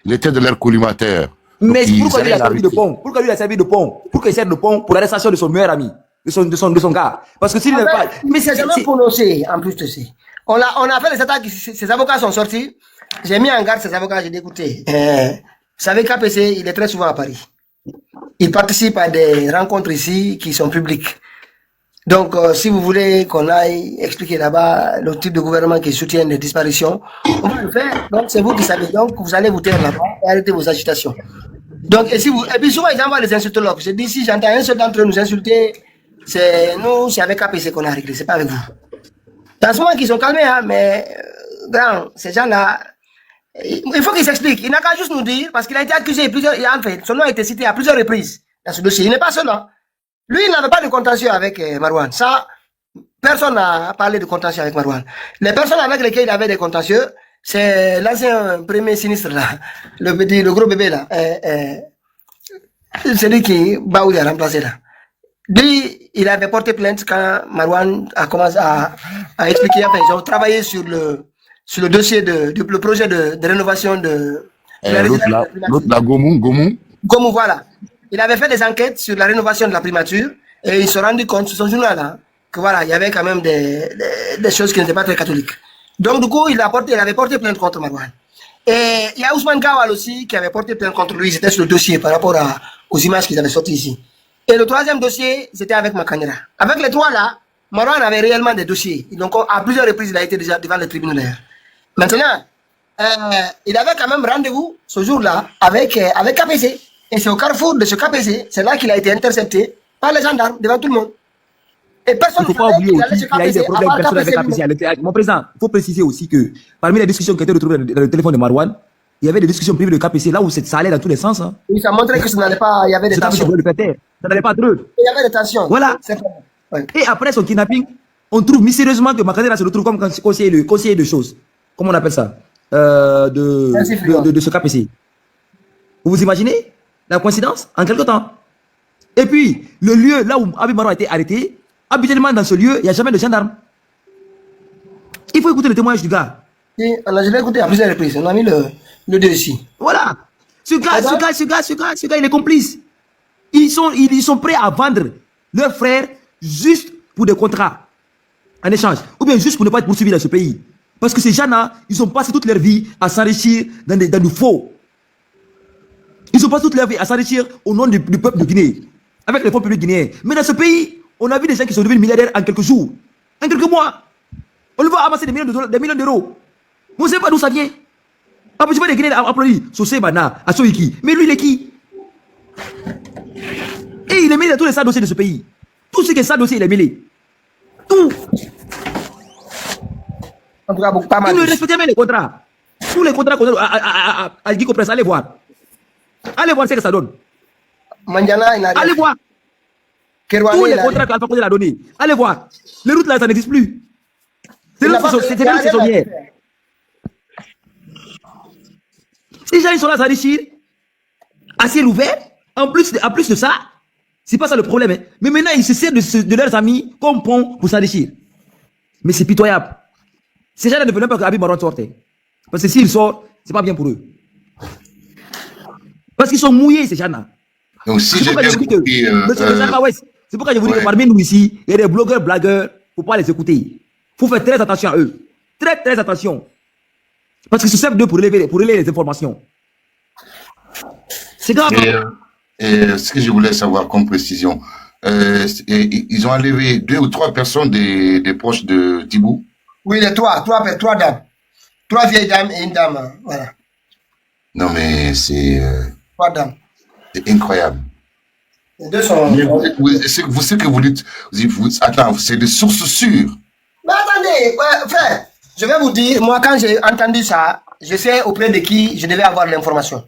Il était de leur collimateur. Mais pourquoi lui a servi de pont? Pourquoi lui a servi de pont? Pourquoi il sert de pont pour l'arrestation de son meilleur ami, de son gars? Parce que s'il n'est pas. Mais c'est jamais prononcé en plus de ça. On a fait les attaques, ses avocats sont sortis. J'ai mis en garde ses avocats, j'ai dit écoutez, vous savez KPC, il est très souvent à Paris. Il participe à des rencontres ici qui sont publiques. Donc, si vous voulez qu'on aille expliquer là-bas le type de gouvernement qui soutient les disparitions, on va le faire. Donc, c'est vous qui savez. Donc, vous allez vous taire là-bas et arrêter vos agitations. Donc, et puis souvent, ils envoient les insultologues. Je dis, si j'entends un seul d'entre eux nous insulter, c'est avec KPC qu'on a réglé, c'est pas avec vous. Dans ce moment qu'ils sont calmés, hein, mais, grand, ces gens-là, il faut qu'ils s'expliquent. Il n'a qu'à juste nous dire, parce qu'il a été accusé en fait, son nom a été cité à plusieurs reprises dans ce dossier. Il n'est pas seul, hein. Lui, il n'avait pas de contentieux avec Marouane. Ça, personne n'a parlé de contentieux avec Marouane. Les personnes avec lesquelles il avait des contentieux, c'est l'ancien premier sinistre, là. Le gros bébé, là. Celui qui, Baouli a remplacé, là. Lui, il avait porté plainte quand Marouane a commencé à expliquer. Enfin, ils ont travaillé sur le dossier le projet de rénovation de l'autre là, Gomou, voilà. Il avait fait des enquêtes sur la rénovation de la primature et ils se sont rendus compte sur son journal que voilà, il y avait quand même des choses qui n'étaient pas très catholiques. Donc du coup, il avait porté plainte contre Marouane. Et il y a Ousmane Gawal aussi qui avait porté plainte contre lui, c'était sur le dossier par rapport aux images qu'ils avaient sorties ici. Et le troisième dossier, c'était avec Makanera. Avec les trois là, Marouane avait réellement des dossiers. Donc à plusieurs reprises, il a été déjà devant les tribunaux d'ailleurs. Maintenant, il avait quand même rendez-vous ce jour-là avec KPC. Et c'est au carrefour de ce KPC, c'est là qu'il a été intercepté par les gendarmes devant tout le monde. Et personne ne faut pas oublier aussi qu'il y a eu des problèmes personnels avec KPC. Mon président, il faut préciser aussi que parmi les discussions qui étaient retrouvées dans le téléphone de Marouane, il y avait des discussions privées de KPC là où ça allait dans tous les sens. Hein. Oui, ça montrait que ça n'allait pas, il y avait des tensions. Ça n'allait pas trop. Il y avait des tensions. Voilà. Ouais. Et après son kidnapping, on trouve mystérieusement que Makanera se retrouve comme conseiller de choses. Comment on appelle ça de ce KPC. Vous vous imaginez la coïncidence en quelque temps? Et puis, le lieu là où Habib Marouane a été arrêté, habituellement dans ce lieu, il n'y a jamais de gendarme. Il faut écouter le témoignage du gars. Oui, je l'ai écouté à plusieurs reprises. On a mis le dossier. Voilà. Ce gars, il est complice. Ils sont prêts à vendre leurs frères juste pour des contrats en échange. Ou bien juste pour ne pas être poursuivis dans ce pays. Parce que ces gens-là, ils ont passé toute leur vie à s'enrichir dans du faux. Ils ont passé toute leur vie à s'enrichir au nom du peuple de Guinée, avec les fonds publics guinéens. Mais dans ce pays, on a vu des gens qui sont devenus milliardaires en quelques jours, en quelques mois. On le voit amasser des millions d'euros. On ne sait pas d'où ça vient. Après, tu vois des Guinéens applaudis, Sosé Bana, Asoiki. Mais lui, il est qui? Et il est mêlé dans tous les sales dossiers de ce pays. Tout ce qui est sale dossier, il est mêlé. Tout. En tout cas, pas mal. Il ne respectait même les contrats. Tous les contrats qu'on a à Guy Compresse, allez voir. Allez voir ce que ça donne. Mandiana, il a allez voir. Tous les contrats qu'Alpha Condé a donnés. Allez voir. Les routes là, ça n'existe plus. C'est même saisonnière. Ces gens, ils sont là à s'enrichir. À ciel ouvert. En plus de ça, c'est pas ça le problème. Hein. Mais maintenant, ils se servent de leurs amis comme pont pour s'enrichir. Mais c'est pitoyable. Ces gens-là ne veulent pas que Habib Marouane sorte. Parce que s'il sort, c'est pas bien pour eux. Parce qu'ils sont mouillés, ces gens-là. Donc, si j'ai bien compris... c'est pourquoi je vous dis que parmi nous ici, il y a des blogueurs, blagueurs, il ne faut pas les écouter. Il faut faire très attention à eux. Très, très attention. Parce qu'ils se servent d'eux pour relayer les informations. C'est grave. Et ce que je voulais savoir comme précision, ils ont enlevé 2 ou 3 personnes des proches de Dibou. Oui, les trois dames. 3 vieilles dames et une dame. Voilà. Non, mais c'est... 3 dames. C'est incroyable. Les 2 sont... Ce que vous dites, attends, c'est des sources sûres. Mais attendez, frère, je vais vous dire, moi quand j'ai entendu ça, je sais auprès de qui je devais avoir l'information.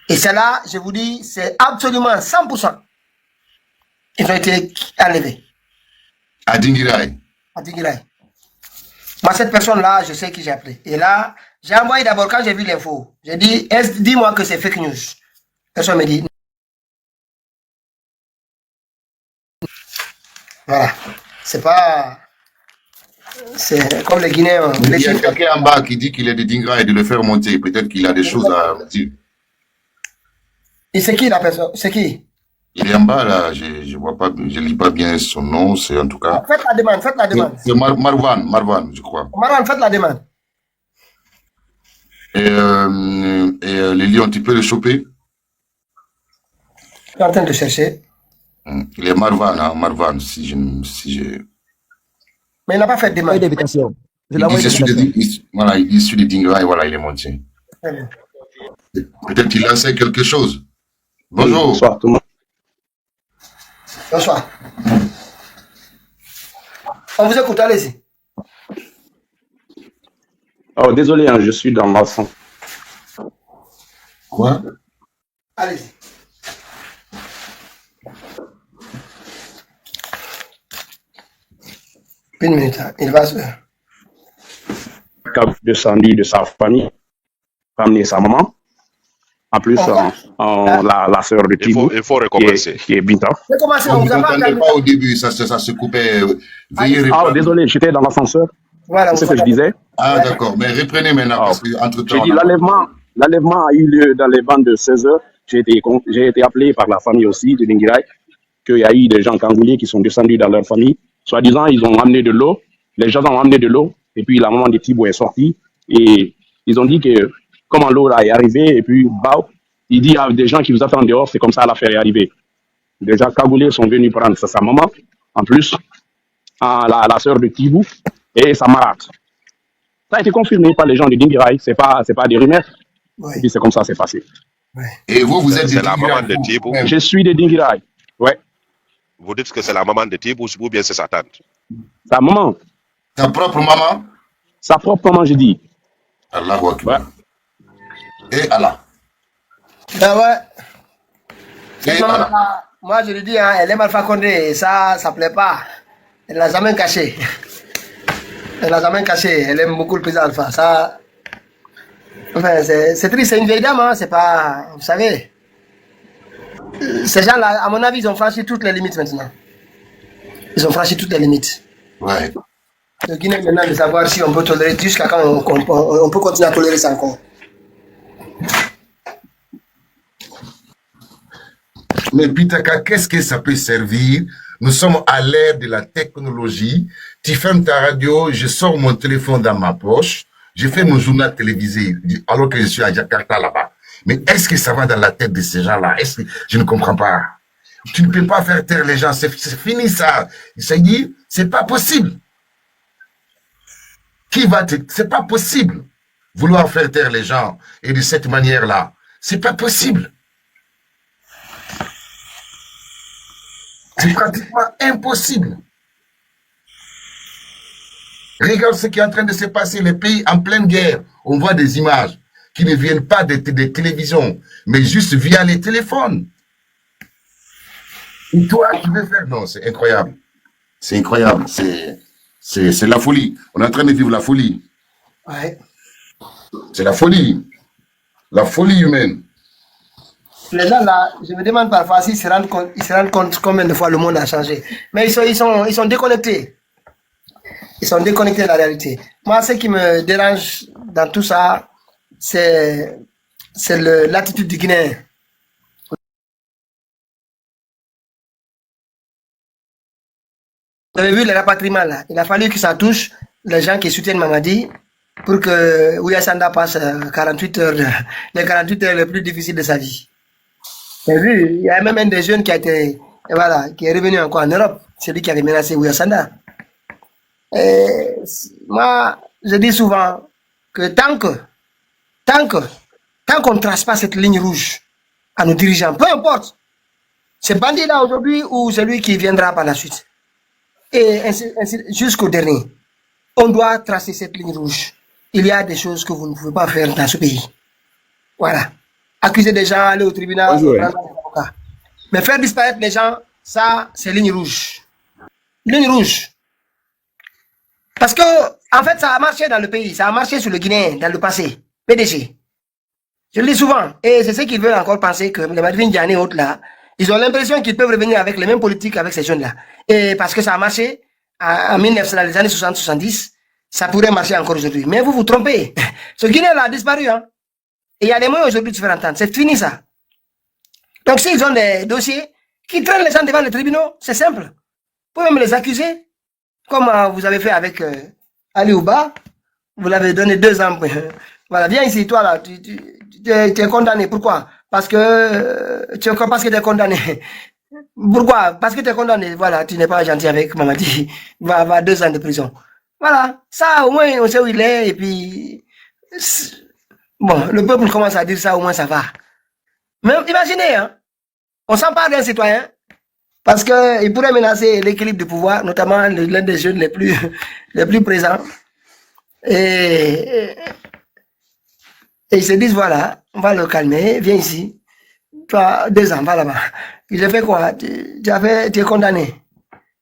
Et celle-là, je vous dis, c'est absolument 100%. Ils ont été enlevés. À Dinguiraï. À Dinguiraï. Moi, cette personne-là, je sais qui j'ai appelé. Et là, j'ai envoyé d'abord, quand j'ai vu l'info, j'ai dit, dis-moi que c'est fake news. Personne me dit. Voilà. C'est pas... C'est comme les Guinéens. Il y a quelqu'un en bas qui dit qu'il est de Dingra et de le faire monter. Peut-être qu'il a des choses à dire. Et c'est qui la personne? C'est qui? Il est en bas là, je vois pas, je lis pas bien son nom, c'est en tout cas. Faites la demande, faites la demande. C'est Marwan, je crois. Marwan, faites la demande. Et les lions, tu peux le choper? Je suis en train de chercher. Il est Marwan, hein, Marwan, Mais il n'a pas fait de Pas eu demande. d'invitation. Je l'ai Il dit envoyé c'est celui d'invitation. voilà, il dit celui de Dingra et voilà, il est monté. Très bien. Peut-être qu'il a fait quelque chose. Oui, Bonjour. bonsoir tout le monde. Bonsoir. On vous écoute, allez-y. Oh, désolé, hein, je suis dans ma son. Quoi? Allez-y. Une minute, hein. Il va se... Cap de Sandy, de sa famille, ramener sa maman. En plus, la sœur de Thibaut, Il faut recommencer. qui est Binta. Je vais commencer, On on ne vous a pas entendait entendu. pas au début, ça se coupait. Veuillez Ah, reprendre. désolé, j'étais dans l'ascenseur. Voilà, C'est on ce que je vous a- disais. Ah, d'accord, mais reprenez maintenant, Ah, parce qu'entre-temps. J'ai dit, l'enlèvement a eu lieu dans les bandes de 16 heures. J'ai été appelé par la famille aussi de Dingirai, qu'il y a eu des gens cangolais qui sont descendus dans leur famille. Soi-disant, ils ont amené de l'eau. Les gens ont amené de l'eau. Et puis, la maman de Thibaut est sortie. Et ils ont dit que, comment l'eau là est arrivée, et puis, bah, il dit à des gens qui vous attendent dehors, c'est comme ça l'affaire est arrivée. Des gens cangolais sont venus prendre sa maman, en plus, la sœur de Thibaut et sa marade. Ça a été confirmé par les gens de Dingirai. C'est pas des rumeurs. Oui, Et puis, c'est comme ça, c'est passé. oui. Et vous êtes C'est des la Dingra, maman de vous, Thibaut. vous-même. Je suis de Dingirai. Ouais. Vous dites que c'est la maman de Thibaut ou bien c'est sa tante? Sa maman, Ta propre maman? sa propre maman, je dis. Allahu Ouais. Akbar. Et Allah. Ben ouais. Cette Et Allah. maman-là, moi je lui dis, hein, elle aime Alpha Condé, et ça plaît pas. Elle l'a jamais caché. Elle l'a jamais caché. Elle aime beaucoup le président Alpha. Ça, enfin, c'est triste, c'est une vieille dame, hein, c'est pas, vous savez. Ces gens-là, à mon avis, ils ont franchi toutes les limites maintenant. Ils ont franchi toutes les limites. Ouais. Le Guinée est maintenant de savoir si on peut tolérer jusqu'à quand on peut continuer à tolérer ça encore. Mais Pitaka, qu'est-ce que ça peut servir? Nous sommes à l'ère de la technologie. Tu fermes ta radio, je sors mon téléphone dans ma poche, je fais mon journal télévisé alors que je suis à Jakarta là-bas. Mais est-ce que ça va dans la tête de ces gens-là? Je ne comprends pas. Tu ne peux pas faire taire les gens, c'est fini ça. Ça dit, c'est pas possible. C'est pas possible. Vouloir faire taire les gens et de cette manière-là, c'est pas possible. C'est pratiquement impossible. Regarde ce qui est en train de se passer, les pays en pleine guerre. On voit des images qui ne viennent pas des télévisions, mais juste via les téléphones. Et toi, tu veux faire? Non, c'est incroyable. C'est incroyable. C'est la folie. On est en train de vivre la folie. Ouais. C'est la folie. La folie humaine. Les gens là, je me demande parfois s'ils se rendent compte combien de fois le monde a changé. Mais ils sont déconnectés. Ils sont déconnectés de la réalité. Moi, ce qui me dérange dans tout ça, c'est l'attitude du Guinéen. Vous avez vu le rapatriement là. Il a fallu que ça touche les gens qui soutiennent Mamadi pour que Ouya Sanda passe 48 heures, les 48 heures les plus difficiles de sa vie. Vous avez vu, il y a même un des jeunes qui a été, voilà, qui est revenu encore en Europe. C'est lui qui avait menacé Ouya Sanda. Et moi, je dis souvent que tant qu'on ne trace pas cette ligne rouge à nos dirigeants, peu importe, ce bandit-là aujourd'hui ou celui qui viendra par la suite, et ainsi jusqu'au dernier, on doit tracer cette ligne rouge. Il y a des choses que vous ne pouvez pas faire dans ce pays. Voilà. Accuser des gens, aller au tribunal, Bonjour. prendre des avocats. Mais faire disparaître les gens, ça, c'est ligne rouge. Ligne rouge. Parce que, en fait, ça a marché dans le pays, ça a marché sur le Guinéen dans le passé. PDG. Je le dis souvent, et c'est ce qu'ils veulent encore penser que les Madvin Diané et autres là, ils ont l'impression qu'ils peuvent revenir avec les mêmes politiques avec ces jeunes-là. Et parce que ça a marché en 1900, dans les années 60-70, ça pourrait marcher encore aujourd'hui. Mais vous vous trompez. Ce Guinée-là a disparu. Hein. Et il y a des moyens aujourd'hui de se faire entendre. C'est fini ça. Donc s'ils ont des dossiers qui traînent les gens devant les tribunaux, c'est simple. Vous pouvez même les accuser, comme vous avez fait avec Ali Ouba. Vous l'avez donné 2 ans. Voilà, viens ici, toi là, tu es condamné. Pourquoi? Parce que tu es condamné. Pourquoi? Parce que tu es condamné. Voilà, tu n'es pas gentil avec Mamadi. Va avoir 2 ans de prison. Voilà, ça au moins on sait où il est. Et puis, bon, le peuple commence à dire ça, au moins ça va. Mais imaginez, hein, on s'empare d'un citoyen parce qu'il pourrait menacer l'équilibre du pouvoir, notamment l'un des jeunes les plus présents. Et ils se disent, voilà, on va le calmer, viens ici. Toi, 2 ans, va là-bas. Il a fait quoi? Tu es condamné.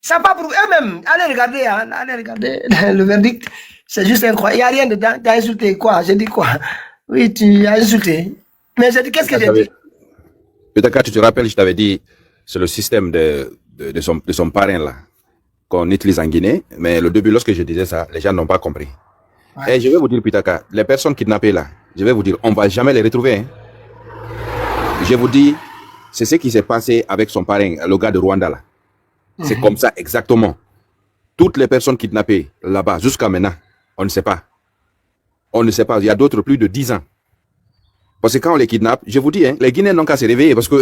Ça pas pour eux-mêmes. Allez regarder, hein, le verdict. C'est juste incroyable. Il n'y a rien dedans. Tu as insulté quoi? J'ai dit quoi? Oui, tu as insulté. Mais j'ai dit, qu'est-ce que j'ai dit? Peut-être que tu te rappelles, je t'avais dit, c'est le système de son parrain là, qu'on utilise en Guinée. Mais le début, lorsque je disais ça, les gens n'ont pas compris. Ouais. Et je vais vous dire, Pitaka, les personnes kidnappées là, je vais vous dire, on va jamais les retrouver. Hein. Je vous dis, c'est ce qui s'est passé avec son parrain, le gars de Rwanda là. C'est comme ça exactement. Toutes les personnes kidnappées là-bas, jusqu'à maintenant, on ne sait pas. On ne sait pas. Il y a d'autres plus de 10 ans. Parce que quand on les kidnappe, je vous dis, hein, les Guinéens n'ont qu'à se réveiller parce que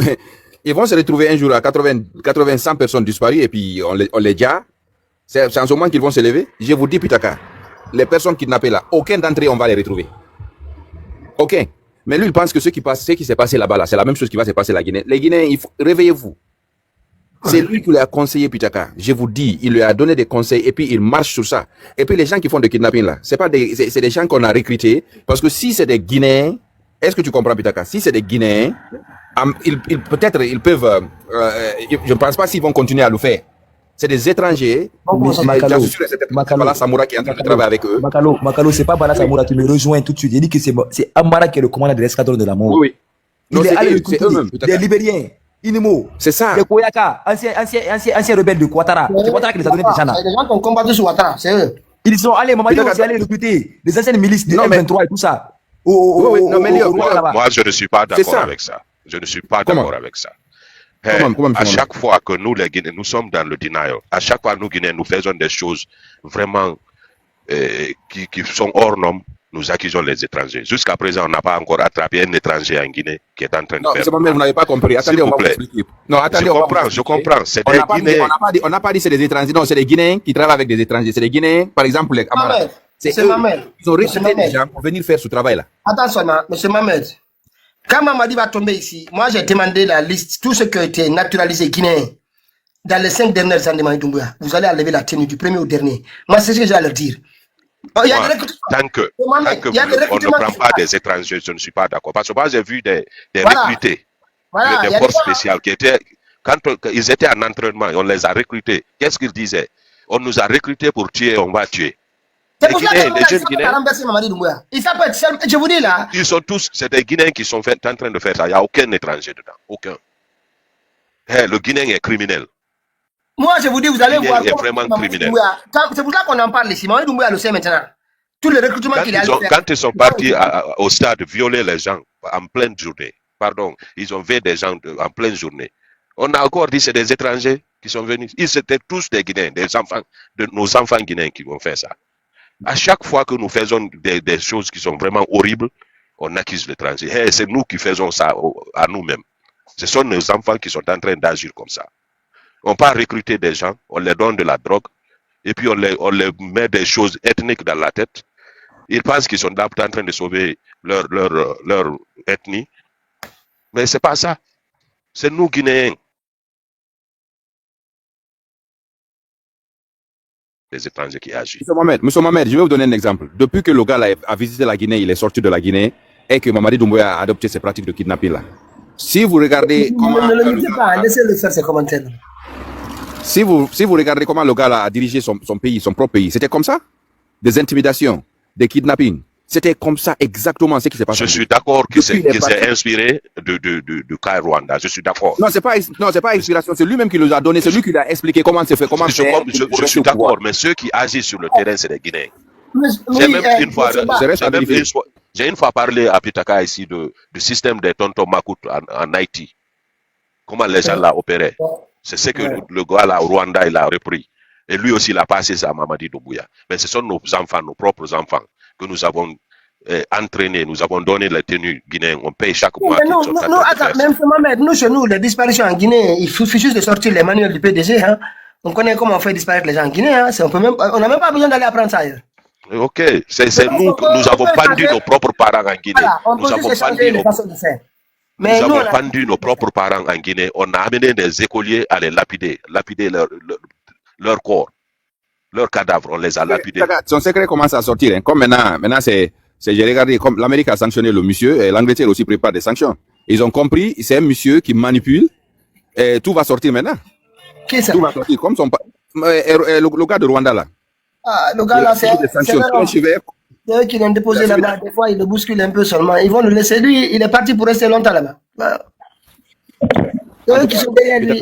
ils vont se retrouver un jour à 80, 100 personnes disparues et puis on les dit, c'est en ce moment qu'ils vont se lever. Je vous dis, Pitaka, les personnes kidnappées là, aucun d'entre eux, on va les retrouver. Aucun. Mais lui, il pense que ce qui s'est passé là-bas, là, c'est la même chose qui va se passer à la Guinée. Les Guinéens, réveillez-vous. C'est lui qui lui a conseillé, Pitaka. Je vous dis, il lui a donné des conseils et puis il marche sur ça. Et puis les gens qui font des kidnapping là, c'est des gens qu'on a recrutés parce que si c'est des Guinéens, est-ce que tu comprends, Pitaka? Si c'est des Guinéens, peut-être ils peuvent. Je ne pense pas s'ils vont continuer à le faire. C'est des étrangers. Bala Samoura qui est en train de travailler avec eux. Makalo, c'est pas Bala Samoura qui me rejoint tout de suite. Il dit que c'est Amara qui est le commandant de l'escadron de la mort. Oui. Il est allé recruter des Libériens. Inimo, c'est ça. Les Koyaka, anciens rebelles de Ouattara. C'est Ouattara qui les a donné des gens là. Les gens qui ont combattu sur Ouattara, c'est eux. Ils sont allés, Mamadi aussi allé recruter des anciennes milices de M23 et tout ça. Moi, je ne suis pas d'accord avec ça. Je ne suis pas d'accord avec ça. À chaque fois que nous, les Guinéens, nous sommes dans le denial, à chaque fois nous, Guinéens, nous faisons des choses vraiment qui sont hors normes, nous accusons les étrangers. Jusqu'à présent, on n'a pas encore attrapé un étranger en Guinée qui est en train de faire. Non, vous n'avez pas compris. Attendez, on va vous expliquer. Non, attendez, je comprends. C'est des Guinéens. On n'a pas dit c'est des étrangers. Non, c'est des Guinéens qui travaillent avec des étrangers. C'est des Guinéens, par exemple, les camarades. C'est Mamed. Ils ont recruté des gens pour venir faire ce travail-là. Attention, M. Mamed. Quand Mamadi va tomber ici, moi j'ai demandé la liste, tout ce qui a été naturalisé guinéen dans les 5 dernières années de Mamadi Doumbouya. Vous allez enlever la tenue du premier au dernier. Moi, c'est ce que j'ai à leur dire. Tant que on ne prend pas des étrangers, je ne suis pas d'accord. Parce que moi, j'ai vu des recrutés, des forces spéciales qui étaient, quand ils étaient en entraînement, on les a recrutés. Qu'est-ce qu'ils disaient? On nous a recrutés pour tuer, on va tuer. C'est pour ça que les jeunes Guinéens, je vous dis là. Ils sont tous, c'est des Guinéens qui sont en train de faire ça. Il n'y a aucun étranger dedans. Aucun. Le Guinéen est criminel. Moi, je vous dis, vous allez voir. Il est vraiment criminel. C'est pour ça qu'on en parle ici. Mamadi Doumbouya le sait maintenant. Tous les recrutements qu'il a fait. Quand ils sont partis au stade violer les gens en pleine journée, pardon, ils ont vu des gens en pleine journée. On a encore dit que c'est des étrangers qui sont venus. Ils étaient tous des Guinéens, nos enfants guinéens qui vont faire ça. À chaque fois que nous faisons des choses qui sont vraiment horribles, on accuse l'étranger. C'est nous qui faisons ça à nous-mêmes. Ce sont nos enfants qui sont en train d'agir comme ça. On peut recruter des gens, on leur donne de la drogue, et puis on les met des choses ethniques dans la tête. Ils pensent qu'ils sont là en train de sauver leur ethnie. Mais ce n'est pas ça. C'est nous, Guinéens. Les étrangers qui agissent. Monsieur Mohamed, je vais vous donner un exemple. Depuis que le gars a visité la Guinée, il est sorti de la Guinée, et que Mamadi Doumbouya a adopté ces pratiques de kidnapping là. Si vous regardez comment... Ne le dites pas, laissez-le faire ses commentaires. Si vous regardez comment le gars a dirigé son pays, son propre pays, c'était comme ça. Des intimidations, des kidnappings. C'était comme ça exactement ce qui s'est passé. Je suis d'accord qu'il Depuis les s'est partis- inspiré du cas Rwanda. Je suis d'accord. Non, c'est pas inspiration. C'est lui-même qui nous a donné. C'est lui qui lui a expliqué comment c'est fait, comment Je faire. je suis d'accord, mais ceux qui agissent sur le terrain, c'est les Guinéens. J'ai Oui, même une fois, je sais pas. C'est reste à vérifier. j'ai une fois parlé à Pitaka ici du système des tonton Makout en Haïti. Comment les gens là opéraient. C'est ce que le gars là au Rwanda, il a repris. Et lui aussi, il a passé ça à Mamadi Doumbouya. Mais ce sont nos enfants, nos propres enfants, que nous avons entraînés, nous avons donné la tenue guinéenne. On paye chaque mois. Mais nous, attends, même Mohamed, nous, chez nous, les disparitions en Guinée, il suffit juste de sortir les manuels du PDG. Hein. On connaît comment on fait disparaître les gens en Guinée. Hein. On n'a même pas besoin d'aller apprendre ça ailleurs. Ok, c'est nous avons pendu nos propres parents en Guinée. Voilà, on Nous peut avons juste changer les façons de faire. Mais nous nous, avons pendu nos propres parents en Guinée. On a amené des écoliers à les lapider leur corps, leurs cadavres, on les a lapidés. Son secret commence à sortir. Hein. Comme maintenant j'ai regardé, comme l'Amérique a sanctionné le monsieur, et l'Angleterre aussi prépare des sanctions. Ils ont compris, c'est un monsieur qui manipule, et tout va sortir maintenant. Qui est ça? Tout va sortir, comme le gars de Rwanda là. Ah, le gars là, c'est eux qui l'ont déposé là-bas. Des fois, ils le bousculent un peu seulement. Ils vont le laisser. Lui, il est parti pour rester longtemps là-bas. Eux qui sont derrière lui.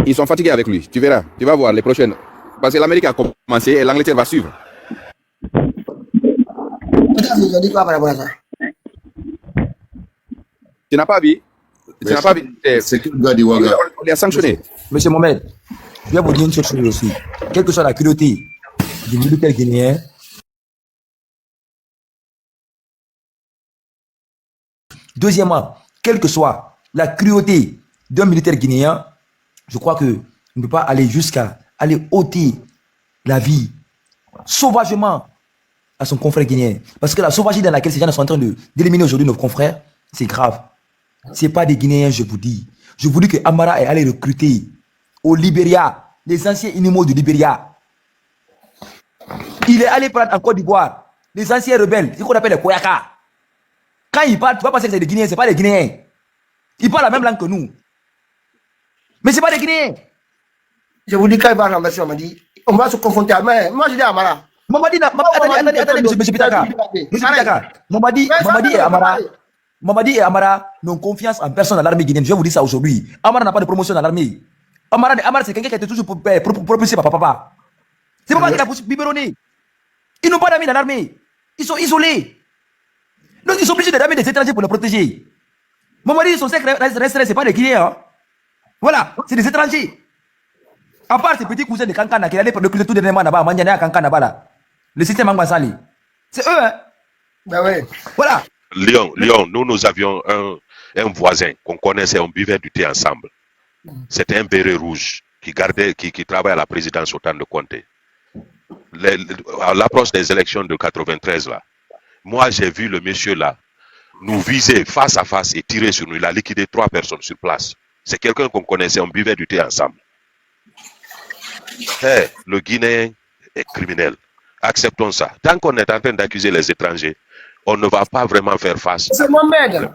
Ils sont fatigués avec lui. Tu verras. Tu vas voir les prochaines. Parce que l'Amérique a commencé et l'Angleterre va suivre. Ils ont dit quoi par rapport à ça? Tu n'as pas vu? Tu n'as pas vu? C'est que le gars du Ouaga. On les a sanctionnés. Monsieur Mohamed, je vais vous dire une chose aussi. Quelle que soit la cruauté du militaire guinéen, deuxièmement, quelle que soit la cruauté d'un militaire guinéen, je crois que on ne peut pas aller jusqu'à aller ôter la vie sauvagement à son confrère guinéen. Parce que la sauvagerie dans laquelle ces gens sont en train d'éliminer aujourd'hui nos confrères, c'est grave. Ce n'est pas des Guinéens, je vous dis. Je vous dis que Amara est allé recruter au Libéria les anciens inimaux du Libéria. Il est allé prendre en Côte d'Ivoire les anciens rebelles, ce qu'on appelle les Koyaka. Quand ils parlent, tu vas penser que c'est des Guinéens, ce n'est pas des Guinéens. Ils parlent la même langue que nous. Mais ce n'est pas des Guinéens. Je vous dis, quand il va renverser, on m'a dit, on va se confronter à moi, je dis à Amara. Attendez, monsieur Pitaka. Mamadi et Amara n'ont confiance en personne dans l'armée guinéenne. Je vais vous dire ça aujourd'hui. Amara n'a pas de promotion dans l'armée. Amara, c'est quelqu'un qui a été toujours propulsé par papa. C'est papa qui l'a biberonné. Ils n'ont pas d'amis dans l'armée. Ils sont isolés. Donc ils sont obligés d'amener des étrangers pour les protéger. Mamadi, son secret reste, c'est pas des Guinéens. Hein. Voilà, c'est des étrangers. À part ces petits cousins de Kankana qui allaient recruter tout dernièrement là-bas, Mandiana Kankana là-bas. Le système Mangbansali. C'est eux, hein. Ben ouais. Voilà. Lyon, nous avions un voisin qu'on connaissait, on buvait du thé ensemble. C'était un béret rouge qui travaille à la présidence au temps de Conté. À l'approche des élections de 93 là, moi j'ai vu le monsieur là nous viser face à face et tirer sur nous. Il a liquidé 3 personnes sur place. C'est quelqu'un qu'on connaissait, on buvait du thé ensemble. Hey, le Guinéen est criminel. Acceptons ça. Tant qu'on est en train d'accuser les étrangers, on ne va pas vraiment faire face. C'est Mohamed.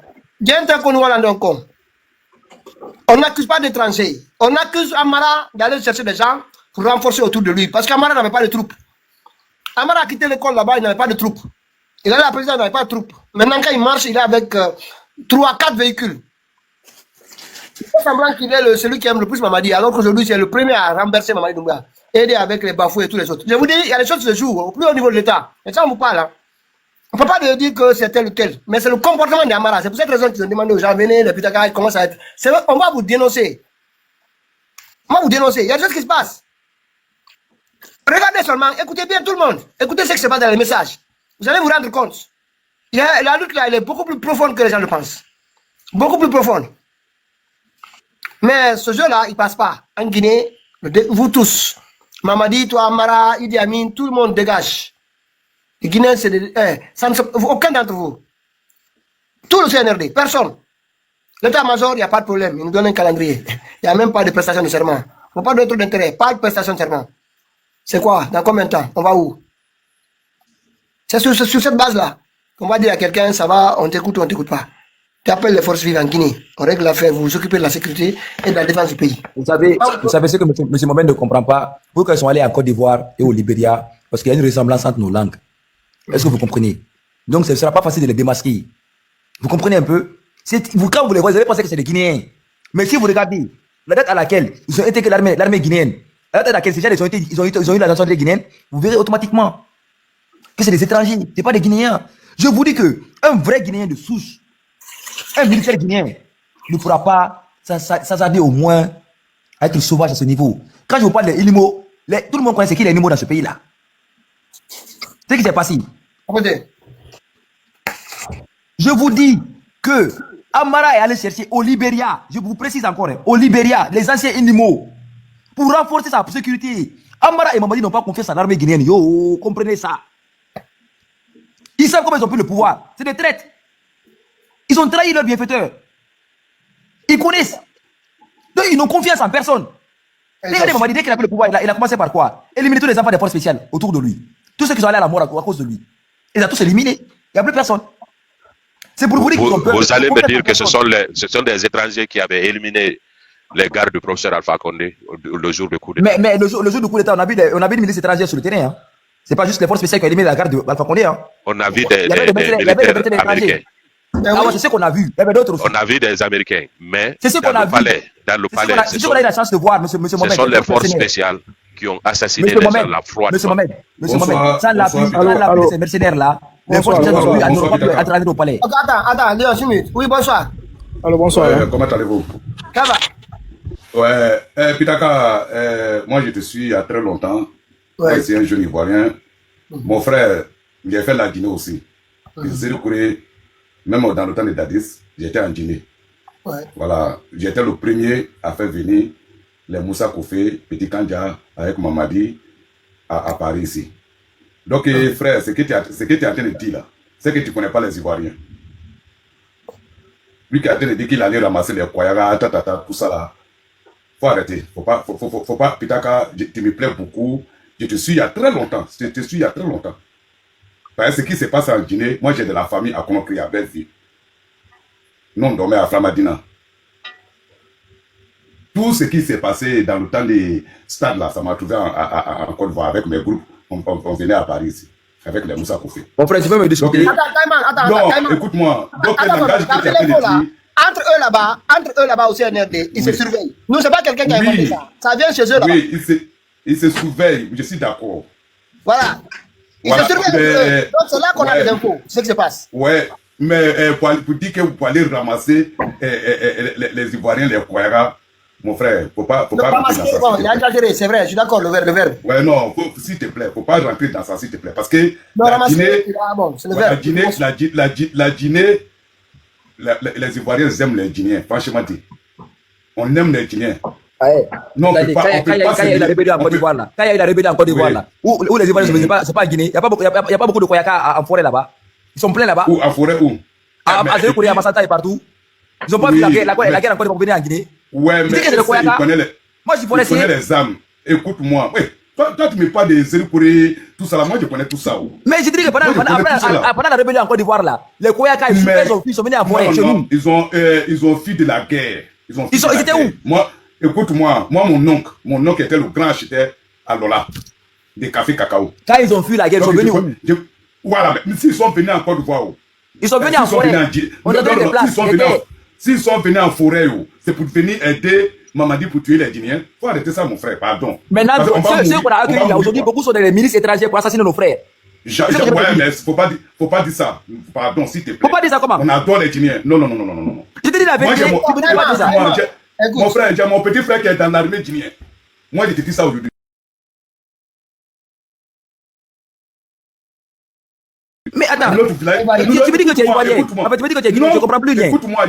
On n'accuse pas d'étrangers. On accuse Amara d'aller chercher des gens pour renforcer autour de lui. Parce qu'Amara n'avait pas de troupes. Amara a quitté l'école là-bas, il n'avait pas de troupes. Il allait à la présidence, il n'avait pas de troupes. Maintenant, quand il marche, il est avec 3-4 véhicules. Il fait semblant qu'il est celui qui aime le plus Mamadi, alors qu'aujourd'hui, c'est le premier à renverser Mamadi Doumbouya. Aider avec les bafoués et tous les autres. Je vous dis, il y a des choses qui se jouent au plus haut niveau de l'État. Et ça, on vous parle. Hein. On ne peut pas dire que c'est tel ou tel. Mais c'est le comportement d'Amara. C'est pour cette raison qu'ils ont demandé aux gens, venez, le Pitaka, comment ça va être. On va vous dénoncer. On va vous dénoncer. Il y a des choses qui se passent. Regardez seulement, écoutez bien tout le monde. Écoutez ce qui se passe dans les messages. Vous allez vous rendre compte. La lutte là, elle est beaucoup plus profonde que les gens le pensent. Beaucoup plus profonde. Mais ce jeu-là, il ne passe pas. En Guinée, vous tous, Mamadi, toi, Amara, Idi Amin, tout le monde dégage. Les Guinéens, c'est aucun d'entre vous. Tout le CNRD, personne. L'état-major, il n'y a pas de problème. Il nous donne un calendrier. Il n'y a même pas de prestation de serment. Il n'y a pas d'autre d'intérêt. Pas de prestation de serment. C'est quoi? Dans combien de temps? On va où? C'est sur cette base-là qu'on va dire à quelqu'un, ça va, on t'écoute ou on ne t'écoute pas. Tu appelles les forces vives en Guinée. On règle l'affaire, vous vous occupez de la sécurité et de la défense du pays. Vous savez ce que M. Mohamed ne comprend pas. Pourquoi ils sont allés en Côte d'Ivoire et au Libéria? Parce qu'il y a une ressemblance entre nos langues. Est-ce que vous comprenez? Donc, ce ne sera pas facile de les démasquer. Vous comprenez un peu? Quand vous les voyez, vous allez penser que c'est des Guinéens. Mais si vous regardez la date à laquelle ils ont intégré l'armée guinéenne, la date à laquelle ces gens ils ont eu la nationalité guinéenne, vous verrez automatiquement que c'est des étrangers, ce n'est pas des Guinéens. Je vous dis qu'un vrai Guinéen de souche, un militaire guinéen, ne pourra pas s'attarder au moins à être sauvage à ce niveau. Quand je vous parle des Ilimo, tout le monde connaît ce qu'il y a Ilimo dans ce pays-là. C'est ce qui s'est passé. Je vous dis que Amara est allé chercher au Libéria, je vous précise encore, au Libéria, les anciens Ilimo, pour renforcer sa sécurité. Amara et Mamadi n'ont pas confiance à l'armée guinéenne. Yo, comprenez ça. Ils savent comment ils ont pris le pouvoir. C'est des traites. Ils ont trahi leurs bienfaiteurs. Ils connaissent. Donc ils n'ont confiance en personne. Regardez Mamadi, dès qu'il a pris le pouvoir, il a commencé par quoi? Éliminer tous les enfants des forces spéciales autour de lui. Tous ceux qui sont allés à la mort à cause de lui. Il a tous éliminés. Il n'y a plus personne. C'est pour vous dire qu'ils ont peur. Vous allez me dire que ce sont des étrangers qui avaient éliminé les gardes du professeur Alpha Condé le jour du coup d'État. Mais le jour du coup d'État, on a vu des milices étrangères sur le terrain. Hein. C'est pas juste les forces spéciales qui ont éliminé la garde d'Alpha Condé. Hein. On a vu des militaires américains. Ah ouais, c'est ce qu'on a vu. Il y avait d'autres aussi. On a vu des Américains, mais c'est ce qu'on a vu. Dans le palais, c'est ce qu'on a eu la chance de voir, monsieur Mohamed. Ce sont les forces spéciales qui ont assassiné les gens la froide. Monsieur Mohamed, sans l'appui de ces mercenaires-là, les forces spéciales n'ont pas pu entrer au palais. Attends, Léon, oui, bonsoir. Alors, bonsoir. Comment allez-vous? Ça va? Ouais, Pitaka, moi je te suis il y a très longtemps. Ouais. C'est un jeune Ivoirien. Mon frère, il a fait la Guinée aussi. Même dans le temps de Dadis, j'étais en Guinée. Ouais. Voilà, j'étais le premier à faire venir les Moussa Kofé, Petit Kandja, avec Mamadi, à Paris ici. Donc, frère, ce que tu es en train de dire là, c'est que tu ne connais pas les Ivoiriens. Lui qui est en train de dire qu'il allait ramasser les Koyaga, tout ça là. Faut arrêter. Faut pas, Pitaka, tu me plais beaucoup. Je te suis il y a très longtemps. Parce que ce qui se passe en Guinée, moi j'ai de la famille à Conakry, à Belleville. Non, on dormait à Flamadina. Tout ce qui s'est passé dans le temps des stades là, ça m'a trouvé en Côte d'Ivoire avec mes groupes. On venait à Paris ici, avec les Moussa Kofé. Mon frère, tu peux me discuter? Non, écoute-moi. Donc, le langage que tu as fait dire. Entre eux là-bas au CNRD, ils se surveillent. Nous, c'est pas quelqu'un qui a inventé ça. Ça vient chez eux là-bas. Oui, ils se surveillent, je suis d'accord. Voilà. Ils se surveillent. Donc, c'est là qu'on a les infos, c'est ce qui se passe. Ouais, mais pour dire que vous pouvez aller ramasser les Ivoiriens, les Kouaga, mon frère, faut pas ramasser, bon, il a exagéré, c'est vrai, je suis d'accord, le verbe. Ouais, non, s'il te plaît, faut pas rentrer dans ça, s'il te plaît. Parce que la Guinée, les Ivoiriens aiment les Guinéens, franchement dit. On aime les Guinéens. Ouais. Non, quand il y a eu la rébellion en Côte d'Ivoire là, où les Ivoiriens, c'est pas en Guinée, il n'y a pas beaucoup de Koyaka en forêt là-bas. Ils sont pleins là-bas. Où en forêt où? À Zékouré, à Massata et partout. Ils n'ont pas vu la guerre en Côte d'Ivoire pour venir en Guinée. Ouais, mais ils connaissent les âmes. Écoute-moi. Toi, tu me parles des Zékouré, tout ça là, moi je connais tout ça. Mais je dis que pendant la rébellion en Côte d'Ivoire là, les Koyaka, ils sont venus en forêt chez nous. Ils ont fui de la guerre. Ils étaient où? Moi, écoute-moi, mon oncle était le grand architecte à Lola, des cafés cacao. Quand ils ont fui la guerre, ils sont venus où? Voilà, mais s'ils sont venus en Côte d'Ivoire, ils sont venus en forêt. S'ils sont venus en forêt, c'est pour venir aider Mamadi pour tuer les Guinéens. Faut arrêter ça, mon frère, pardon. Maintenant, ceux qu'on a accueillis là aujourd'hui, beaucoup sont des milices étrangères pour assassiner nos frères. Ouais, mais faut pas dire ça. Pardon, s'il te plaît. Faut pas dire ça comment? On adore les Guinéens. Non. Je te dis la vérité. Mon frère, j'ai mon petit frère qui est dans l'armée guinéenne. Moi, je te dis ça aujourd'hui. Mais attends, tu me dis que tu es ivoirien. En fait, tu me dis que tu es guinéen, je ne comprends plus rien. Écoute-moi,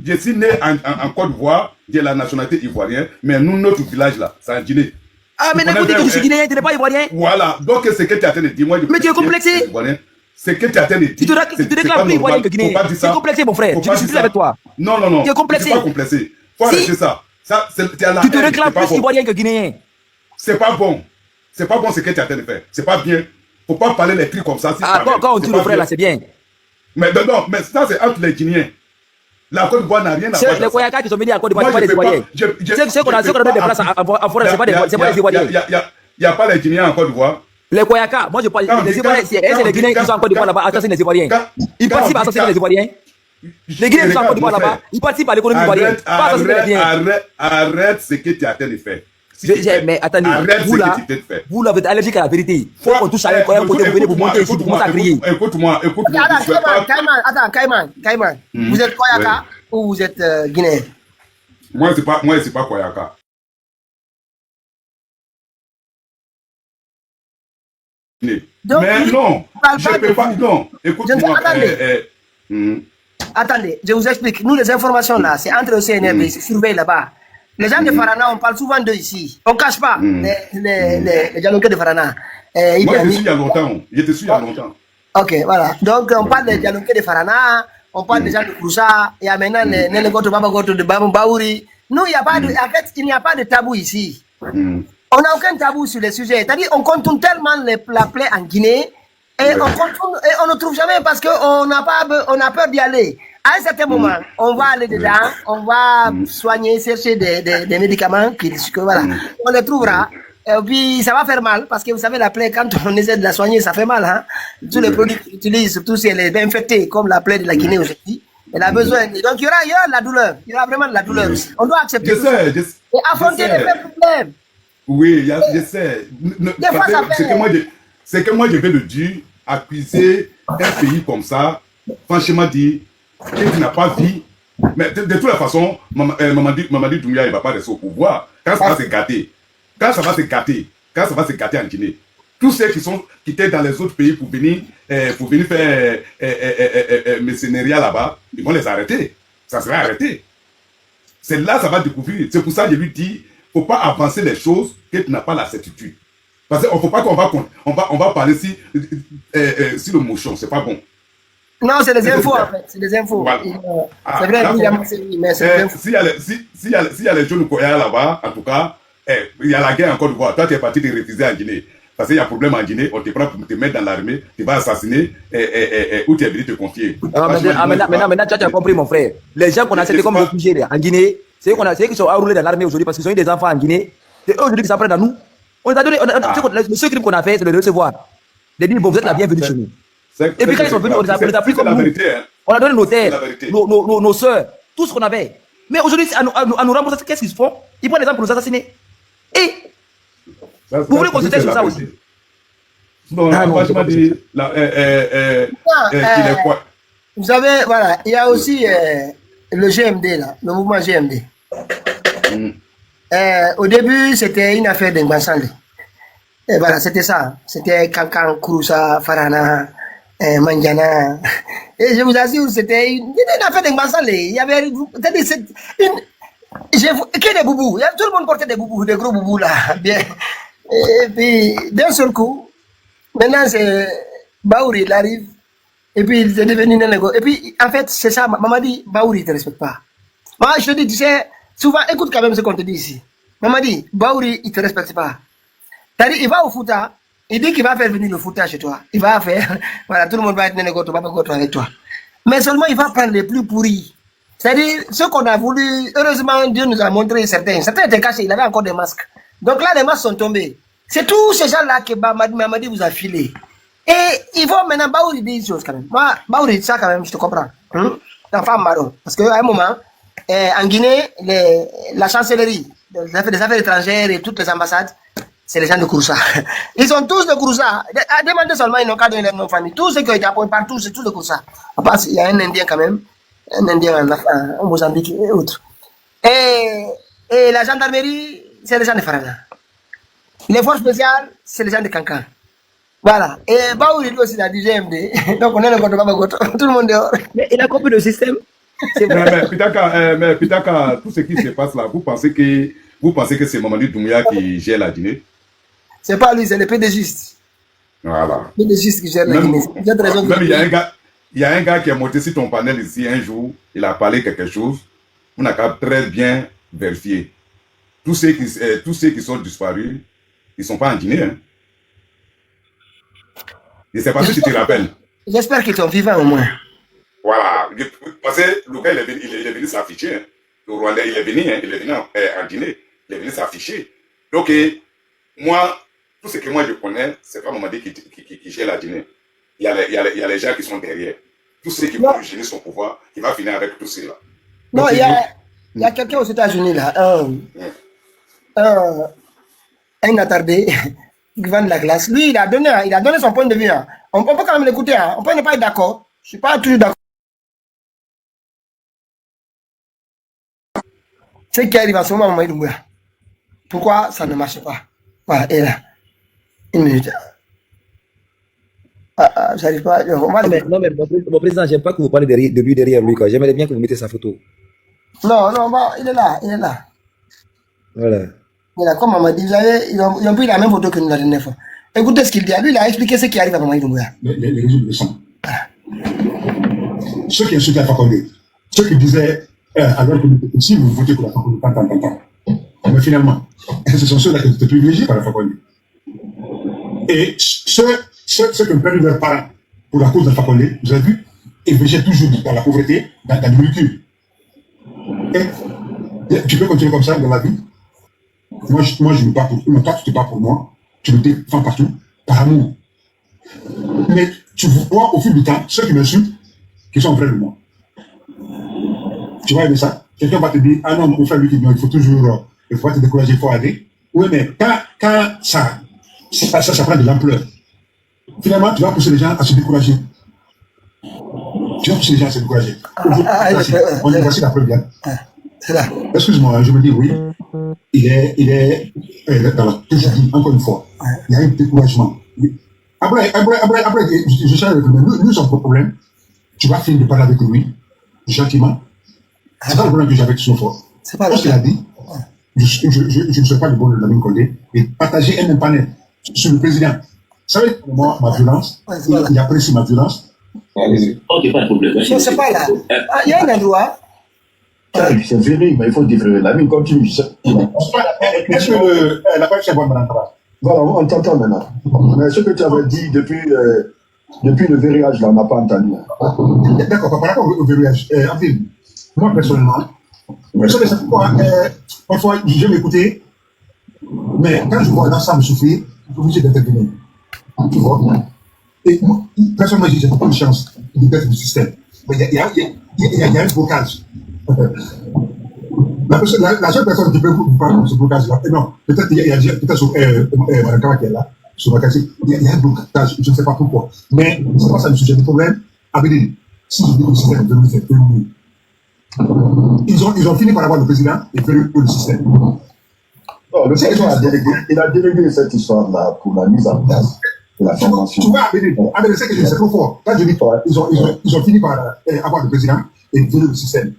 je suis né en Côte d'Ivoire, j'ai la nationalité ivoirienne, mais nous, notre village là, c'est en Guinée. Ah, mais n'importe que je suis guinéen, tu n'es pas ivoirien. Voilà, donc c'est ce que tu as en train de dire. Mais tu es complexé. C'est que tu as en train de dire. Tu te déclares plus ivoirien que guinéen. Tu es complexé, mon frère. Je suis avec toi. Non. Tu es complexé. Tu n'es pas complexé. Faut arrêter ça. Tu te réclames plus ivoirien que guinéen. C'est pas bon. C'est pas bon ce que tu es en train de faire. C'est pas bien. Faut pas parler les cris comme ça. Quand on tue le frère là, c'est bien. Mais non, mais ça c'est entre les Guinéens. La Côte d'Ivoire n'a rien à voir. C'est les Koyaka qui sont venus à Côte d'Ivoire, c'est pas des Ivoiriens. C'est ceux qu'on a donné des places en forêt, c'est pas des Ivoiriens. Il n'y a pas les Guinéens en Côte d'Ivoire. Les Koyaka, moi je parle des Ivoiriens, c'est les Guinéens qui sont en Côte d'Ivoire là-bas, assassinent les Ivoiriens. Ils participent à assassiner les Ivoiriens. Les Guinéens qui sont en Côte d'Ivoire là-bas, ils participent à l'économie ivoirienne. Pas assassiner les Guinéens. Arrête ce que tu as de faire. Mais attendez, vous là, vous êtes allergique à la vérité. Faut qu'on touche à un côté, vous venez vous monter ici, vous commencez à crier. Écoute-moi. Attends, Kaiman, vous êtes Koyaka ou vous êtes Guinéen? Moi, c'est pas Koyaka. Donc, mais non, je peux pas. Non, écoute-moi. Attendez, je vous explique. Nous, les informations là, c'est entre le CNRB, c'est surveillé là-bas. Les gens de Farana, on parle souvent d'eux ici. On ne cache pas les dialogués de Farana. Moi, je suis il y a longtemps. J'étais sûr il y a longtemps. Ok, voilà. Donc, on parle des dialogués de Farana, on parle des gens de Kouroussa, il y a maintenant les Nenegoto Babagoto de Baouri. Nous, il n'y a pas de, en fait, il n'y a pas de tabou ici. On n'a aucun tabou sur les sujets. C'est-à-dire, on contourne tellement la plaie en Guinée et on ne trouve jamais parce qu'on a peur d'y aller. À un certain moment, on va aller dedans, on va soigner, chercher des médicaments, voilà. On les trouvera. Et puis, ça va faire mal, parce que vous savez, la plaie, quand on essaie de la soigner, ça fait mal. Hein? Tous les produits qu'on utilise, surtout si elle est infectée, comme la plaie de la Guinée aujourd'hui, elle a besoin. Donc, il y aura de la douleur. Il y aura vraiment de la douleur aussi. On doit accepter ça. Et affronter les vrais problèmes. Oui, je sais. C'est que moi, je vais le dire, accuser un pays comme ça, franchement dit, que tu n'as pas vu. Mais de toute la façon, Mamadi Doumbouya, il ne va pas rester au pouvoir. Quand ça va se gâter, quand ça va se gâter en Guinée, tous ceux qui étaient dans les autres pays pour venir faire mercenariat là-bas, ils vont les arrêter. Ça sera arrêté. C'est là que ça va découvrir. C'est pour ça que je lui dis, il ne faut pas avancer les choses que tu n'as pas la certitude. Parce qu'il ne faut pas qu'on va parler si le mouchon, c'est pas bon. Non, c'est des infos en fait, c'est des infos. Voilà. C'est vrai, mais c'est des infos. S'il y a les jeunes Koya là-bas, en tout cas, il y a la guerre en Côte d'Ivoire. Toi, tu es parti te refuser en Guinée. Parce qu'il y a un problème en Guinée, on te prend pour te mettre dans l'armée, tu vas assassiner, ou tu es venu te confier. Maintenant, tu as compris, mon frère. Les gens qu'on a acceptés comme réfugiés en Guinée, c'est ceux qui sont enrôlés dans l'armée aujourd'hui parce qu'ils ont eu des enfants en Guinée. C'est eux aujourd'hui qui s'en prennent à nous. On les a donné, le seul crime qu'on a fait, c'est de le recevoir. De dire, bon, vous êtes la bienvenue chez nous. Et puis quand ils sont venus, on les a pris comme nous. On a donné nos terres, nos soeurs, tout ce qu'on avait. Mais aujourd'hui, à nous rembourser, qu'est-ce qu'ils font? Ils prennent des gens pour nous assassiner. Et vous voulez qu'on se taise sur ça aussi? Non, franchement dit, vous savez, voilà, il y a aussi le GMD là, le mouvement GMD. Au début, c'était une affaire d'Engbansandé. Et voilà, c'était ça. C'était Kankan, Kouroussa, Farana, Mandiana. Et je vous assure, c'était une affaire d'Engbansandé. Il y avait que des boubous. Tout le monde portait des boubous, des gros boubous là. Bien. Et puis, d'un seul coup, maintenant c'est Baouri, il arrive. Et puis, il est devenu Nénégo. Et puis, en fait, c'est ça. Maman dit, Baouri, il ne te respecte pas. Moi, je te dis, tu sais, souvent, écoute quand même ce qu'on te dit ici. Maman dit, Baouri, il ne te respecte pas. C'est-à-dire, il va au Fouta, il dit qu'il va faire venir le Fouta chez toi. Il va faire, voilà, tout le monde va être Nénégo, Babagoto avec toi. Mais seulement, il va prendre les plus pourris. C'est-à-dire, ce qu'on a voulu, heureusement, Dieu nous a montré certains. Certains étaient cachés, il avait encore des masques. Donc là, les masques sont tombés. C'est tous ces gens-là que Mamadi vous a filé. Et ils vont maintenant, Baouri dit une chose quand même. Moi, Baouri, ça quand même, je te comprends. Enfin, marron. Parce qu'à un moment, en Guinée, la chancellerie, des affaires étrangères et toutes les ambassades, c'est les gens de Kouroussa. Ils sont tous de Kouroussa. Demandez seulement, ils n'ont qu'à donner leur nom de famille. Tous ceux qui ont été appointés par tous, c'est tous de Kouroussa. À part, il y a un Indien quand même. Un Indien en Mozambique et autres. Et la gendarmerie, c'est les gens de Farana. Les forces spéciales, c'est les gens de Kankan. Voilà. Et Baouri aussi, il a dit GMD. Donc on est le Babagoto. Tout le monde dehors. Mais il a compris le système. Mais Pitaka, tout ce qui se passe là, vous pensez que c'est Mamadi Doumbouya qui gère la Guinée? C'est pas lui, c'est le PDGiste. Voilà. Le PDGiste qui gère la Guinée. Même il y a un gars qui est monté sur ton panel ici un jour, il a parlé quelque chose, on a très bien vérifié. Tous ceux qui sont disparus, ils ne sont pas en Guinée. Hein. Je ne sais pas si tu te rappelles. J'espère qu'ils sont vivants au moins. Voilà. Parce que le gars, il est venu s'afficher. Hein. Le Rwandais, il est venu en Guinée. Il est venu s'afficher. Donc, moi, tout ce que moi je connais, c'est pas Mamadi qui gère la Guinée. Il y a les gens qui sont derrière. Tous ceux qui vont gérer son pouvoir, qui va finir avec tout cela. Non, il y a quelqu'un aux États-Unis là, un attardé qui vend de la glace. Lui, il a donné son point de vue. Hein. On peut quand même l'écouter. Hein. On peut ne pas être d'accord. Je suis pas toujours d'accord. Ce qui arrive à ce moment, pourquoi ça ne marche pas? Voilà, et là, une minute. J'arrive pas. Non, mais mon président, j'aime pas que vous parlez de lui derrière lui. J'aimerais bien que vous mettez sa photo. Non, il est là. Voilà. Il a, comme on m'a dit, ils ont pris la même photo que nous la dernière fois. Écoutez ce qu'il dit. Lui, il a expliqué ce qui arrive à Mamadi Doumbouya. Les régimes de sang. Ceux qui insultaient Alpha Condé, ceux qui disaient, alors que si vous votez pour Alpha Condé, mais finalement, ce sont ceux-là qui étaient privilégiés par Alpha Condé. Et ceux qui ont perdu leurs parents pour la cause d'Alpha Condé, vous avez vu, ils végètent toujours dans la pauvreté, dans la nourriture. Et tu peux continuer comme ça dans la vie. Moi, je me bats pour toi, tu te bats pour moi, tu me défends partout, par amour. Mais tu vois au fil du temps, ceux qui m'insultent, qui sont frères de moi. Tu vas aimer ça? Quelqu'un va te dire, ah non, mon frère, lui, il faut toujours, il faut pas te décourager, il faut aller. Oui, mais quand ça prend de l'ampleur, finalement, tu vas pousser les gens à se décourager. Voici la preuve là. C'est là. Excuse-moi, je me dis oui. Il est dans la encore une fois. Il y a un découragement. Après, je change avec lui. Nous sommes pas de problème. Tu vas finir de parler avec lui, gentiment. C'est pas le problème que j'ai avec Snowfort. C'est pas ce qu'il a dit. Je ne sais pas le bon de la même côté. Et partager un même panel sur le président. Vous savez, moi, ma violence, il apprécie ma violence. Ok, pas de problème. Je ne sais pas là. Il y a un endroit. C'est vrai, mais il faut dire la mine continue. Est-ce que la page est bonne, madame? Voilà, on t'entend maintenant. Mais ce que tu avais dit depuis le verrouillage, là, on n'a pas entendu. D'accord, par rapport au verrouillage, Abdel, moi personnellement, je sais que c'est pourquoi, parfois, je vais m'écouter, mais quand je vois l'ensemble souffrir, je suis obligé d'intervenir. Tu vois? Et moi, personnellement, j'ai pas de chance de battre le système. Mais il y a un blocage. La seule personne qui peut vous parler de ce blocage-là, non, peut-être il y a peut-être sur Mme Kawa qui est là, sur Makassi, il y a un blocage, je ne sais pas pourquoi. Mais c'est pas ça le sujet du problème. Abedin, si je dis que le système est devenu fait verrouiller, ils ont fini par avoir le président et verrouiller le système. Non, le président il a délégué cette histoire-là pour la mise en place. La formation. Tu vois, Abedin, c'est trop fort. Quand je dis ils ont fini par avoir le président et verrouiller le système.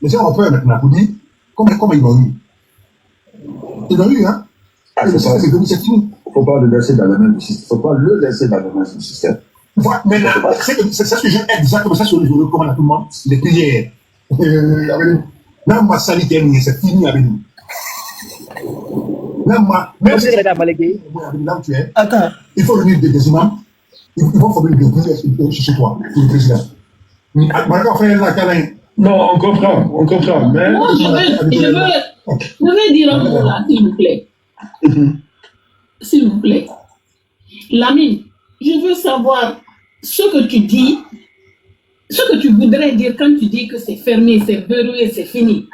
Les gens ont peur maintenant pour dire comment ils l'ont eu. Ils l'ont eu, hein? C'est ça. C'est devenu, c'est fini. Il ne faut pas le laisser dans le même système. Il ne faut pas le laisser dans le même système. Voilà, mais c'est ça que j'aime exactement, ça que je recommande à tout le monde, les prières. Même ma salité, c'est fini avec nous. Même si là où tu es, il faut venir des imams, ils vont former des prières chez toi, pour le président. Non, on comprend. Mais... Moi, je veux dire un mot là, s'il vous plaît. S'il vous plaît. Lamine, je veux savoir ce que tu dis, ce que tu voudrais dire quand tu dis que c'est fermé, c'est verrouillé, c'est fini.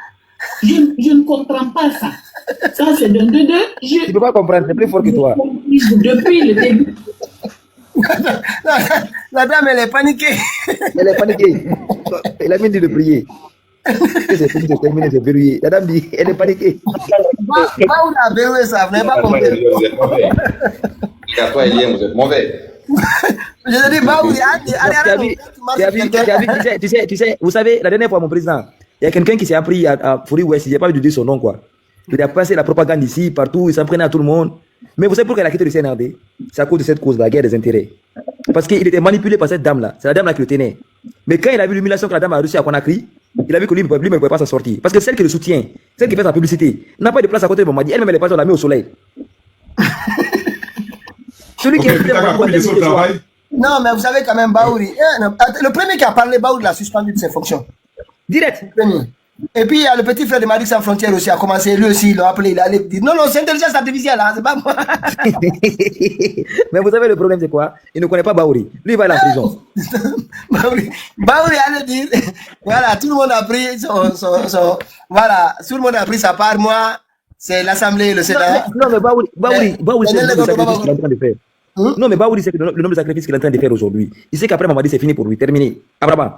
Je ne comprends pas ça. Ça, c'est d'un deux. Tu ne peux pas comprendre, c'est plus fort que toi. Depuis le début. La dame, elle est paniquée. Elle est paniquée. Elle a mis de prier. C'est fini, c'est terminé, c'est verrouillé. La dame dit, elle est paniquée. Pas où la verrouillé ça, vous n'avez pas compris. Vous êtes mauvais. Toi, Elien, vous êtes mauvais. Je te dis, bah oui, allez, tu sais, vous savez, la dernière fois, mon président, il y a quelqu'un qui s'est appris à Fourie Ouest, j'ai pas envie de dire son nom, quoi. Il a passé la propagande ici, partout, il s'en prenait à tout le monde. Mais vous savez pourquoi il a quitté le CNRD? C'est à cause de cette cause, la guerre des intérêts. Parce qu'il était manipulé par cette dame-là. C'est la dame-là qui le tenait. Mais quand il a vu l'humiliation que la dame a reçue à Conakry, il a vu que lui ne pouvait pas s'en sortir. Parce que celle qui le soutient, celle qui fait sa publicité, n'a pas de place à côté de Mamadi. Elle-même, elle est pas sur la main au soleil. Celui qui est non, mais vous savez quand même, Baouri. Le premier qui a parlé, Baouri l'a suspendu de ses fonctions. Direct. Le premier. Et puis, il y a le petit frère de Malik Sans Frontières aussi a commencé, lui aussi, il l'a appelé, il allait dire, non, c'est intelligence artificielle, hein, c'est pas moi. Mais vous savez, le problème, c'est quoi? Il ne connaît pas Baouri. Lui, il va aller en prison. Baouri allait dire, voilà, tout le monde a pris voilà, tout le monde a pris sa part, moi, c'est l'Assemblée, le Sénat. Non, mais Baouri, c'est le nombre de sacrifices qu'il est en train de faire. Non, mais Baouri, c'est le nombre de sacrifices qu'il est en train de faire aujourd'hui. Il sait qu'après Mamadi, c'est fini pour lui, terminé. Abraham.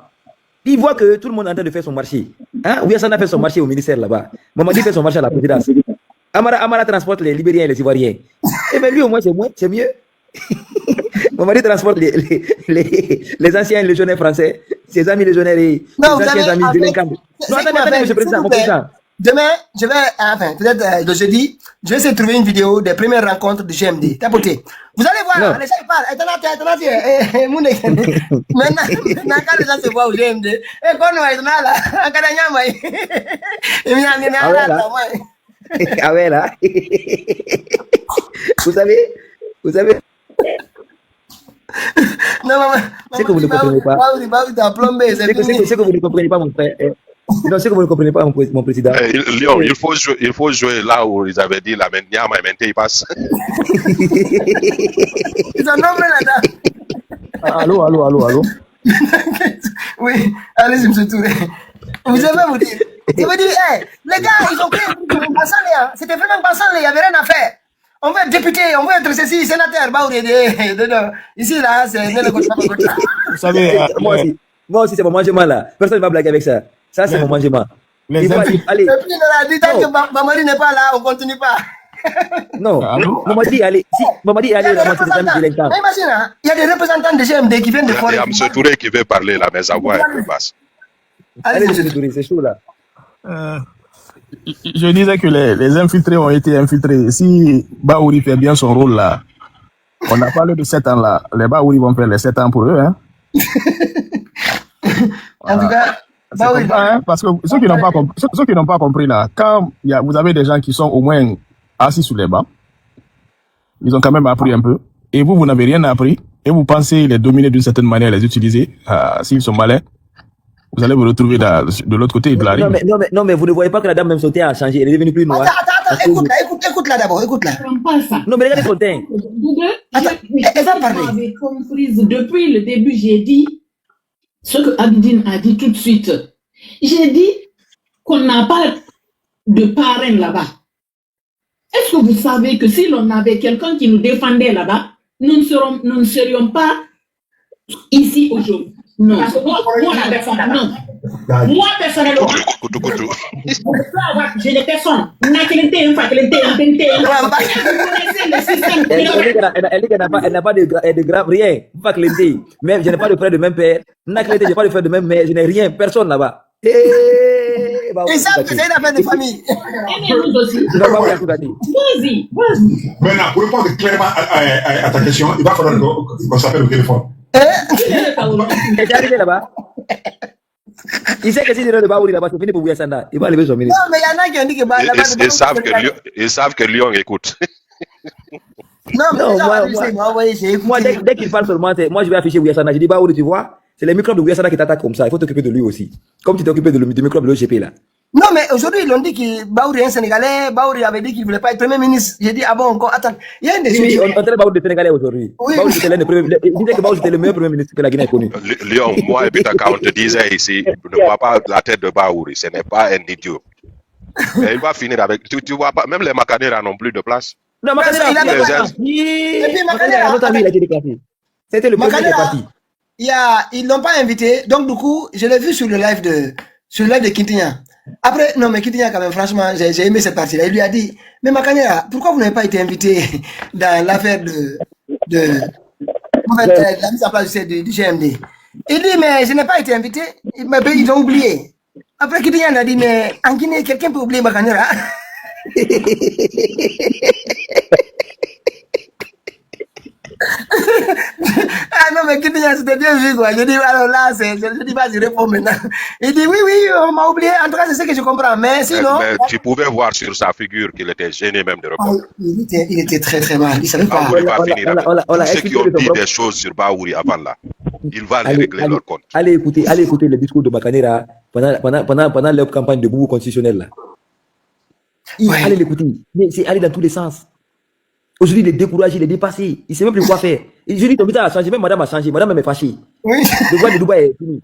Il voit que tout le monde est en train de faire son marché. Hein? Ouyassana fait son marché au ministère là-bas. Mamadi fait son marché à la présidence. Amara transporte les Libériens et les Ivoiriens. Et bien lui, au moins, c'est mieux. Mamadi transporte les anciens légionnaires français, ses amis légionnaires et ses anciens amis délinquants. Non, attendez, monsieur le président, mon président. Demain, je vais, enfin, peut-être le jeudi, je vais essayer de trouver une vidéo des premières rencontres du GMD. Tapoté. Vous allez voir, les gens parlent. Maintenant, quand les gens se voient au GMD, et quand on est là, ah ouais, là. Vous savez. Non, maman. C'est que vous ne comprenez pas. C'est que vous ne comprenez pas, mon frère. Non, c'est que vous ne comprenez pas, mon président. Lyon, il faut jouer là où ils avaient dit la Nyama et maintenant il passe. Ils ont nommé là-dedans. Allô. Oui, allez-y, monsieur Touré. Vous savez vous dire. Je veux dire, les gars, ils ont pris un truc de Bassaléa. C'était vraiment Bassaléa, il n'y avait rien à faire. On veut être député, on veut être ceci, sénateur. Ici, là, c'est le Vous savez, moi aussi, c'est mon mangement là. Personne ne va blaguer avec ça. Ça, c'est mon mangement. Allez. Et puis, il a dit, tant que Mamadi n'est pas là, on ne continue pas. Non, Mamadi, allez, si Mamadi allez ramasser des amis délinquants. Imagine, il y a des représentants de GMD qui viennent de Forêt. Il y a M. Touré qui veut parler là, mais sa voix est un peu basse. Allez, M. Touré, c'est chaud là. Je disais que les infiltrés ont été infiltrés. Si Baouri fait bien son rôle là, on a parlé de 7 ans là, les Baouri vont faire les 7 ans pour eux. Hein. En tout cas, Baouri, hein, parce que ceux qui n'ont pas compris là, quand vous avez des gens qui sont au moins assis sous les bancs, ils ont quand même appris un peu, et vous n'avez rien appris, et vous pensez les dominer d'une certaine manière, les utiliser, s'ils sont malins, vous allez vous retrouver de l'autre côté de la rive. Non, mais vous ne voyez pas que la dame même sauté a changé, elle est devenue plus noire. Attends, écoute-la d'abord, écoute-la. Non, mais regardez son teint. Elle va parler. Vous comprise, depuis le début, j'ai dit ce que Abidine a dit tout de suite. J'ai dit qu'on n'a pas de parrain là-bas. Est-ce que vous savez que si l'on avait quelqu'un qui nous défendait là-bas, nous ne serions pas ici aujourd'hui? Non. Non. Moi, personnellement, j'ai des personnes. Elle dit qu'elle n'a pas de grave, rien. Pas clété. Même, je n'ai pas de frère de même père. Je n'ai pas de frère de même mère. Je n'ai rien. Personne là-bas. Ils savent que c'est une affaire de famille. Vas-y. Maintenant, pour répondre clairement à ta question, il va falloir qu'on s'appelle au téléphone. Il est arrivé là-bas. Il sait que si il est de Baouri là-bas, c'est fini pour Ouyassana. Il va lever son ministre. Non, mais il y en a qui ont dit que Ils savent que Lyon écoute. Non, moi, dès qu'il parle seulement, moi je vais afficher Ouyassana. Je dis Baouri, tu vois, c'est les microbes de Ouyassana qui t'attaquent comme ça. Il faut t'occuper de lui aussi. Comme tu t'es occupé du microbe de l'OGP là. Non, mais aujourd'hui, ils ont dit que Baouri est un Sénégalais. Baouri avait dit qu'il ne voulait pas être Premier ministre. J'ai dit, ah bon, encore, attends. Il y a une des choses. On traite Baouri de Sénégalais aujourd'hui. Oui. Il disait que Baouri était le meilleur Premier ministre que la Guinée a connu. Lyon, moi et Peter, quand on te disait ici, ne vois pas la tête de Baouri. Ce n'est pas un idiot. Et il va finir avec. Tu vois pas, même les Macanera n'ont plus de place. Non, Macanera, il a été déclassé. C'était le premier parti. Ils l'ont pas invité. Donc, du coup, je l'ai vu sur le live de Kintinya. Après, non, mais Kintinya, quand même, franchement, j'ai aimé cette partie-là. Il lui a dit, mais Macanera, pourquoi vous n'avez pas été invité dans l'affaire la mise en place du GMD? Il dit, mais je n'ai pas été invité. Ils ont oublié. Après, Kintinya a dit, mais en Guinée, quelqu'un peut oublier Macanera? Ah non, mais Kintinya, c'était bien vu, quoi. Je dis, alors là, je dis pas, je réponds maintenant. Il dit, oui, on m'a oublié. En tout cas, c'est ce que je comprends. Mais sinon. Mais tu pouvais voir sur sa figure qu'il était gêné même de répondre. Il était très, très mal. Il savait pas. Baouri va finir avec tous ceux qui ont dit des choses sur Baouri avant là. il va les régler leur compte. Allez écouter le discours de Makanera pendant leur campagne de boubou constitutionnel là. Allez l'écouter. Mais c'est aller dans tous les sens. Aujourd'hui, il est découragé, il est dépassé. Il ne sait même plus quoi faire. Et je dis, ton a changé, même madame a changé. Madame est fâchée. Oui. Le voile de Dubaï est fini.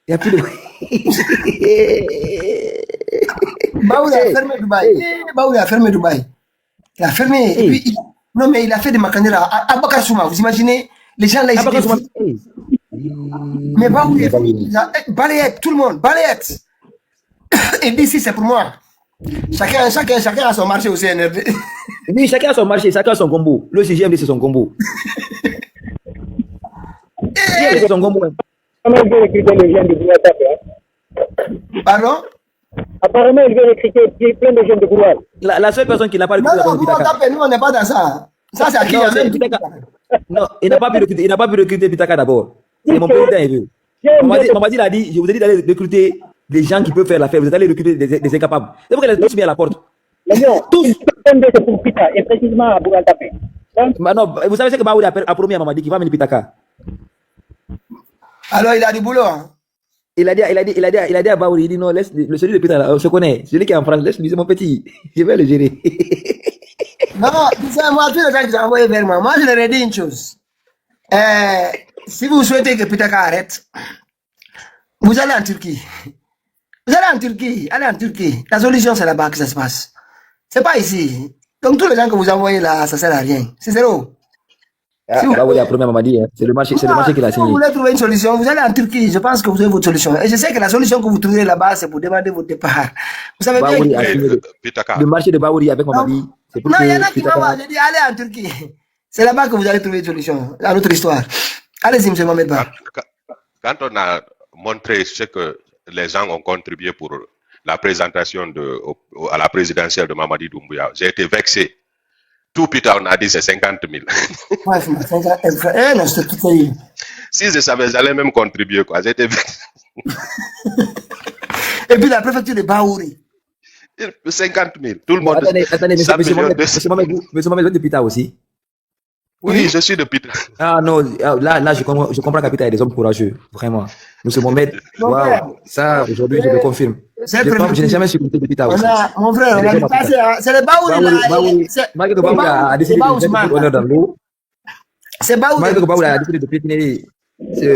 Il n'y a plus de... Baouli a fermé Dubaï. Baouli a fermé Dubaï. Il a fermé. Et puis, non, mais il a fait des Makanera à Bakar Souma. Vous imaginez, les gens là, ils étaient... Mais Baouli, balayette, tout le monde, balayette. Et d'ici, c'est pour moi. Chacun a son marché au CNRD. Oui, chacun a son marché, chacun a son combo. Le CGMD, c'est son combo. C'est son combo. Pardon? Apparemment, il veut recruter plein de jeunes de Gouroual. La seule personne qui n'a pas recruté la personne Pitaka. Nous, on n'est pas dans ça. Ça, c'est à qui Non, il n'a pas pu recruter Pitaka d'abord. C'est mon président, il veut. Mamadi l'a dit, je vous ai dit d'aller recruter des gens qui peuvent faire l'affaire. Vous allez recruter des incapables. C'est pourquoi ils sont mis à la porte. Tous. C'est pour Pita, et précisément à Bougaltapé. Non, vous savez ce que Baouli a promis à Mamadi qu'il va mener Pitaka. Alors, il a du boulot. Hein? Il a dit à Baouli, il dit non, laisse celui de Pitaka, on se connaît. Celui qui est en France, laisse-lui, c'est mon petit. Je vais le gérer. Non, tu sais, moi, tous les gens qui sont envoyés vers moi, je leur ai dit une chose. Si vous souhaitez que Pitaka arrête, vous allez en Turquie. Vous allez en Turquie, allez en Turquie. La solution, c'est là-bas que ça se passe. C'est pas ici. Donc, tous les gens que vous envoyez là, ça sert à rien. C'est zéro. Si vous voulez la première Mamadi, c'est le marché qu'il a signé. Si vous voulez trouver une solution, vous allez en Turquie. Je pense que vous avez votre solution. Et je sais que la solution que vous trouverez là-bas, c'est pour demander votre départ. Vous savez bien le marché de Baouri avec Mamadi. Non, il y en a qui m'envoient. Je dis, allez en Turquie. C'est là-bas que vous allez trouver une solution à notre histoire. Allez-y, M. Mohamed Ba. Quand on a montré ce que les gens ont contribué pour la présentation à la présidentielle de Mamadi Doumbouya, j'ai été vexé. Tout Pita, on a dit c'est 50 000. Ouais, non, c'est tout ça. Si je savais, j'allais même contribuer, quoi. J'étais vexé. Et puis la préfecture de Baouri. 50 000. Tout le monde. Attendez, monsieur Mohamed, vous êtes de Pita aussi? Oui, je suis de Pita. Ah non, là, je comprends qu'à Pita, il y a des hommes courageux, vraiment. Monsieur Mohamed, waouh, ça, aujourd'hui, je le confirme. Je n'ai jamais supporté de Pita aussi. Mon frère, on a passé, c'est le Baouri. Malgré que Baouri a décidé de mettre honneur dans l'eau. C'est Baouri. Malgré que Baouri a décidé de piétiner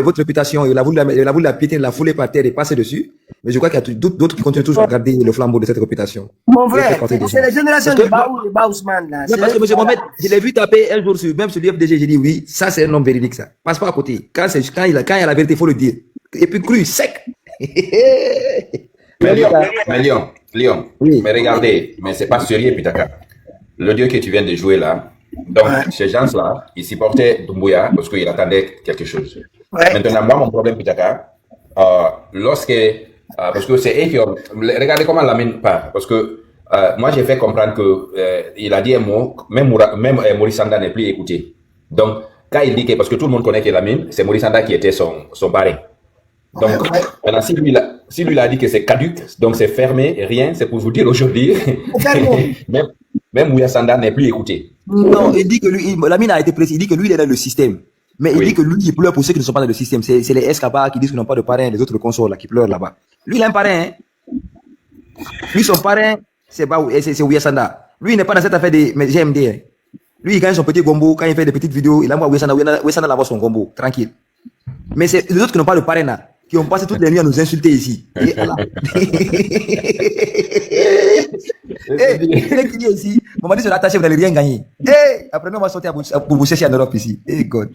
votre réputation, il a voulu la piétiner, la fouler par terre et passer dessus. Mais je crois qu'il y a d'autres qui continuent toujours à garder le flambeau de cette réputation. Mon frère, c'est la génération de Baouri, Baousman, là. Parce que M. Mohamed, je l'ai vu taper un jour même sur l'UFDG, j'ai dit oui, ça c'est un homme véridique, ça. Passe pas à côté. Quand il y a la vérité, il faut le dire. Et puis cru, sec. Mais Léon, oui. Mais regardez, mais c'est pas sérieux, Pitaka. Le dieu que tu viens de jouer là, donc ces gens-là, ils supportaient Doumbouya parce qu'ils attendaient quelque chose. Ouais. Maintenant, moi, mon problème, Pitaka, parce que c'est eux qui ont... Regardez comment Lamine parle, parce que moi, j'ai fait comprendre que il a dit un mot, même Maurice Sanda n'est plus écouté. Donc, quand il dit que, parce que tout le monde connaît que Lamine, c'est Maurice Sanda qui était son parrain. Donc, maintenant, si lui a dit que c'est caduc, donc c'est fermé, rien, c'est pour vous dire aujourd'hui, même Mouya Sanda n'est plus écouté. Non, il dit que lui, Lamine a été précis, il dit que lui, il est dans le système. Mais il dit que lui, il pleure pour ceux qui ne sont pas dans le système. C'est les Escaba qui disent qu'ils n'ont pas de parrain, les autres consorts là, qui pleurent là-bas. Lui, il a un parrain. Hein. Lui, son parrain, c'est Mouya Sanda. Lui, il n'est pas dans cette affaire de GMD. Hein. Lui, il gagne son petit gombo, quand il fait des petites vidéos, il envoie Mouya Sanda là-bas son gombo, tranquille. Mais c'est les autres qui n'ont pas de parrain là, qui ont passé toutes les nuits à nous insulter ici. Et voilà. Qui dit ici, Mamadi sera attaché, vous n'allez rien gagner. Après, nous, on va sortir pour vous chercher en Europe ici. God.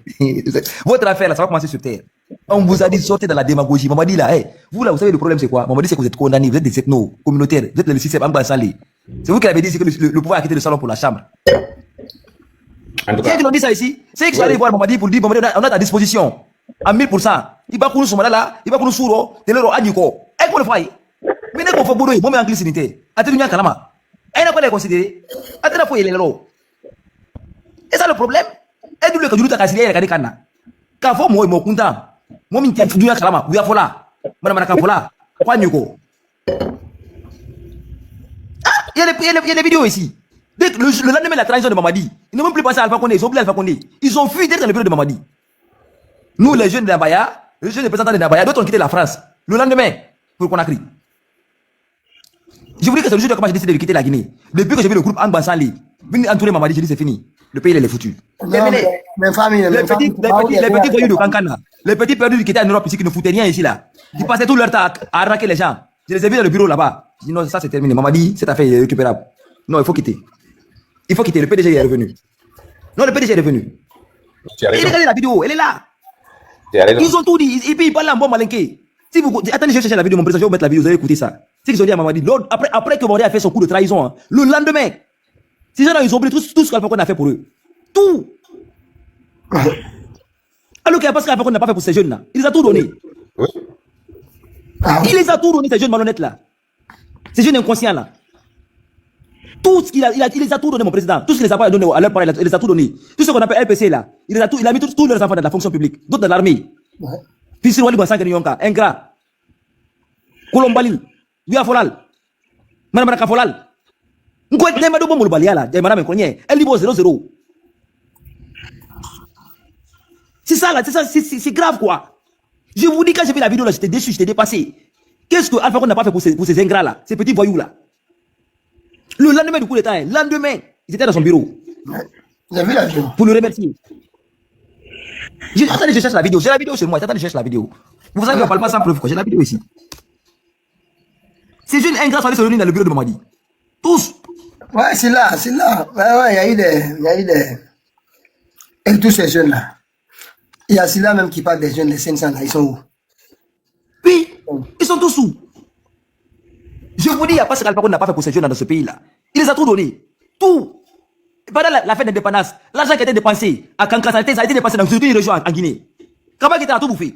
Votre affaire, là, ça va commencer sur terre. On vous a dit sortez dans la démagogie. Mamadi, là, vous, là, vous savez, le problème, c'est quoi? Mamadi, c'est que vous êtes condamné, vous êtes des ethnos communautaires, vous êtes dans le système Ambassali. C'est vous qui l'avez dit, c'est que le pouvoir a quitté le salon pour la chambre. C'est qui l'ont dit ça ici? C'est qui sont allés voir Mamadi pour dire, Mamadi, on a à disposition. À 1000%. Il va pour nous sommer là, il va pour nous sourds, de l'euro à Niko. Et pour le foyer. Mais n'est-ce qu'on fait boulot, bon, mais en glycinité. Attends, à Kalama. Et n'a pas les considérer. Attends, il faut y aller là. Et ça le problème. Et du coup, que tu as cassé, il y a des canards. Quand faut moi, mon content. Moi, je suis venu à Kalama. Vous avez là. Madame Kapola. Quoi, Niko? Ah, il y a des vidéos ici. Dès que le lendemain de la transition de Mamadi, ils n'ont même plus pensé à Alpha Condé. Ils ont plus Alpha Condé. Ils ont fui d'être dans le bureau de Mamadi. Nous, les jeunes de Nabaya, les jeunes représentants de Nabaya, d'autres ont quitté la France. Le lendemain, pour Conakry. Je vous dis que c'est le jour de comment j'ai décidé de quitter la Guinée. Depuis que j'ai vu le groupe Angbansali, venir entourer Mamadi, j'ai dit c'est fini. Le pays, il est foutu. Terminé. Mes familles, Les petits voyous de Kankana, les petits perdus qui étaient en Europe ici, qui ne foutaient rien ici là, qui passaient tout leur temps à arnaquer les gens. Je les ai vus dans le bureau là-bas. Je dis non, ça c'est terminé. Mamadi, cette affaire est récupérable. Non, il faut quitter. Il faut quitter. Le PDG est revenu. Non, le PDG est revenu. Et regardez la vidéo, elle est là. Ils ont tout dit. Et puis ils parlent en bon malinqué. Si vous attendez, je cherche la vidéo, mon président, je vais vous mettre la vidéo, vous allez écouter ça. C'est qu'ils ont dit à Mamadi, après que Mamadi a fait son coup de trahison, hein, le lendemain, ces gens-là, ils ont oublié tout ce qu'Alpha Condé a fait pour eux. Tout. Alors qu'il n'y a pas ce qu'Alpha Condé n'a pas fait pour ces jeunes-là. Il les a tout donné. Oui. Il les a tout donné, ces jeunes malhonnêtes-là. Ces jeunes inconscients-là. Tout ce qu'il a, il les a tout donné, mon président. Tout ce qu'il les a pas donné à leur parents, il les a tout donné. Tout ce qu'on appelle LPC là, il a mis tous leurs enfants dans la fonction publique, d'autres dans l'armée. Puis sur Wali Bansan Kenyonka, Ingrat, Kolombali, Wia Folal, Madame Folal. N'ko n'est pas bon le balia là, Madame Konye, elle libre 0-0. C'est ça là, c'est grave quoi. Je vous dis quand j'ai vu la vidéo là, j'étais déçu, j'étais dépassé. Qu'est-ce que Alpha Condé n'a pas fait pour ces ingrats là, ces petits voyous là? Le lendemain du coup d'état, lendemain, ils étaient dans son bureau. J'ai vu la vidéo. Pour le remercier. Attendez, je cherche la vidéo. J'ai la vidéo chez moi. Attendez, je cherche la vidéo. Vous savez qu'on ne parle pas sans preuve. J'ai la vidéo ici. Ces jeunes ingrats sont allés se réunir dans le bureau de Mamadi. Tous. Ouais, c'est là, c'est là. Ouais, il y a eu des. Et tous ces jeunes-là. Il y a celui-là même qui parle des jeunes, les 500 là, ils sont où? Oui, ils sont tous où? Je vous dis, il n'y a pas ce qu'Alpha Condé n'a pas fait pour ces jeunes dans ce pays-là. Il les a tout donné. Tout. Pendant la fête d'indépendance, l'argent qui a été dépensé à Kankan, ça a été dépensé dans une région en Guinée. Kabak était à tout bouffer.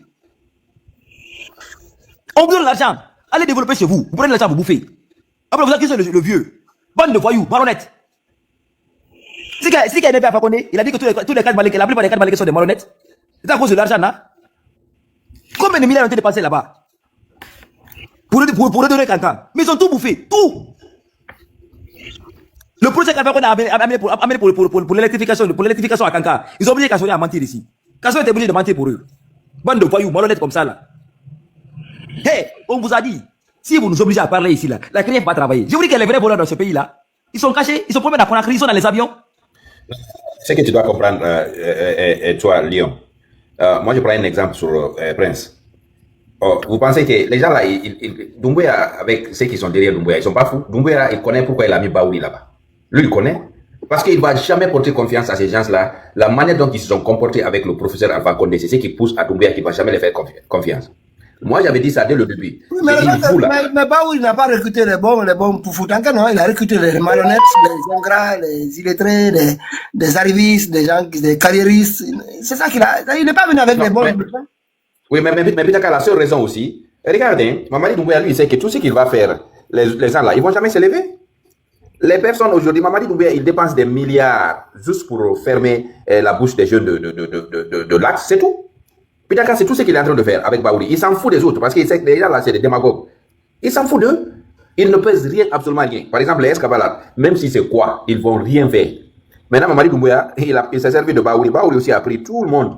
On vous donne l'argent. Allez développer chez vous. Vous prenez l'argent, vous bouffez. Après, vous accusez le vieux. Bande de voyous, marionnettes. Si quelqu'un n'est pas Alpha Condé, il a dit que tous les 4 malais, la plupart des 4 malais sont des marionnettes. C'est à cause de l'argent, là. Combien de milliards ont été dépensés là-bas? Pour redonner Kankan. Mais ils ont tout bouffé. Tout. Le projet qu'Alpha Condé a amené pour l'électrification à Kankan, ils ont obligé Kassori à mentir ici. Kassori était obligé de mentir pour eux. Bande de voyous, malhonnêtes comme ça là. Hey, on vous a dit, si vous nous obligez à parler ici là, la CNIF va travailler. Je vous dis que les vrais voleurs dans ce pays là, ils sont cachés, ils sont promenés à Conakry, ils sont dans les avions. Ce que tu dois comprendre, toi, Lyon. Moi, je prends un exemple sur Prince. Vous pensez que les gens là, Doumbouya, avec ceux qui sont derrière Doumbouya, ils sont pas fous. Doumbouya, il connaît pourquoi il a mis Baouri là-bas. Lui, il connaît. Parce qu'il ne va jamais porter confiance à ces gens-là. La manière dont ils se sont comportés avec le professeur Alpha Condé, c'est ce qui pousse à Doumbouya qui ne va jamais les faire confiance. Moi, j'avais dit ça dès le début. Oui, mais Baouri n'a pas recruté les bons pour Foutanka, non. Il a recruté les marionnettes, les ingrats, les illettrés, des arrivistes, des carriéristes. C'est ça qu'il a. Il n'est pas venu avec les bons. Oui, mais Pitaka, la seule raison aussi, regardez, Mamadi Doumbouya, lui, il sait que tout ce qu'il va faire, les gens là, ils ne vont jamais se lever. Les personnes aujourd'hui, Mamadi Doumbouya, il dépense des milliards juste pour fermer la bouche des jeunes de l'Axe, c'est tout. Pitaka, c'est tout ce qu'il est en train de faire avec Baouri. Il s'en fout des autres parce qu'il sait que les gens là, c'est des démagogues. Il s'en fout d'eux. Ils ne pèsent rien, absolument rien. Par exemple, les escavalades, même si c'est quoi, ils vont rien faire. Maintenant, Mamadi Doumbouya, il s'est servi de Baouri. Baouri aussi a pris tout le monde.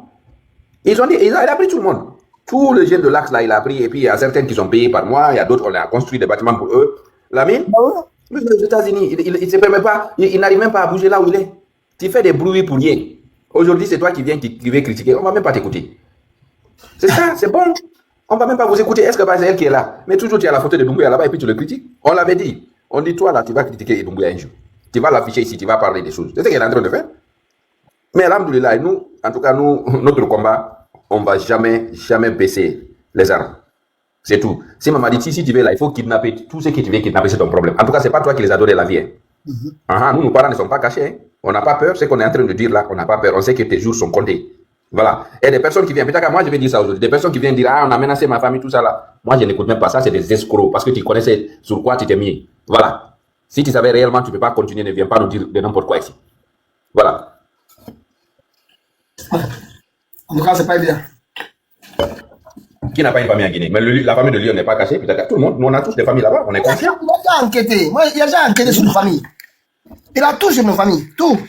Il a pris tout le monde. Tous les jeunes de l'Axe là, il a pris. Et puis, il y a certains qui sont payés par mois. Il y a d'autres, on a construit des bâtiments pour eux. La mine, aux États-Unis, il ne se permet pas, il n'arrive même pas à bouger là où il est. Tu fais des bruits pour rien. Aujourd'hui, c'est toi qui viens critiquer. On ne va même pas t'écouter. C'est ça, c'est bon. On ne va même pas vous écouter. Est-ce que c'est elle qui est là? Mais toujours, tu as la photo de Doumbouya là-bas et puis tu le critiques. On l'avait dit. On dit, toi là, tu vas critiquer Doumbouya un jour. Tu vas l'afficher ici, tu vas parler des choses. C'est ce qu'elle est en train de faire. Mais alhamdoulilah, nous, en tout cas, notre combat, on ne va jamais baisser les armes. C'est tout. Si maman dit, si tu veux là, il faut kidnapper. Tout ce que tu veux kidnapper, c'est ton problème. En tout cas, ce n'est pas toi qui les as donné la vie. Hein. Nous, nos parents ne sont pas cachés. Hein. On n'a pas peur. Ce qu'on est en train de dire là, on n'a pas peur. On sait que tes jours sont comptés. Voilà. Et des personnes qui viennent, peut-être que moi je vais dire ça aujourd'hui, des personnes qui viennent dire, on a menacé ma famille, tout ça là. Moi je n'écoute même pas ça, c'est des escrocs, parce que tu connaissais sur quoi tu t'es mis. Voilà. Si tu savais réellement, tu ne peux pas continuer, ne viens pas nous dire de n'importe quoi ici. Voilà. En tout cas, c'est pas évident. Qui n'a pas une famille en Guinée? Mais la famille de Lyon n'est pas cachée, peut-être tout le monde, nous on a tous des familles là-bas, on est conscients. Il a déjà enquêté. Moi, il a déjà enquêté sur nos familles. Il a tout sur nos familles, tout.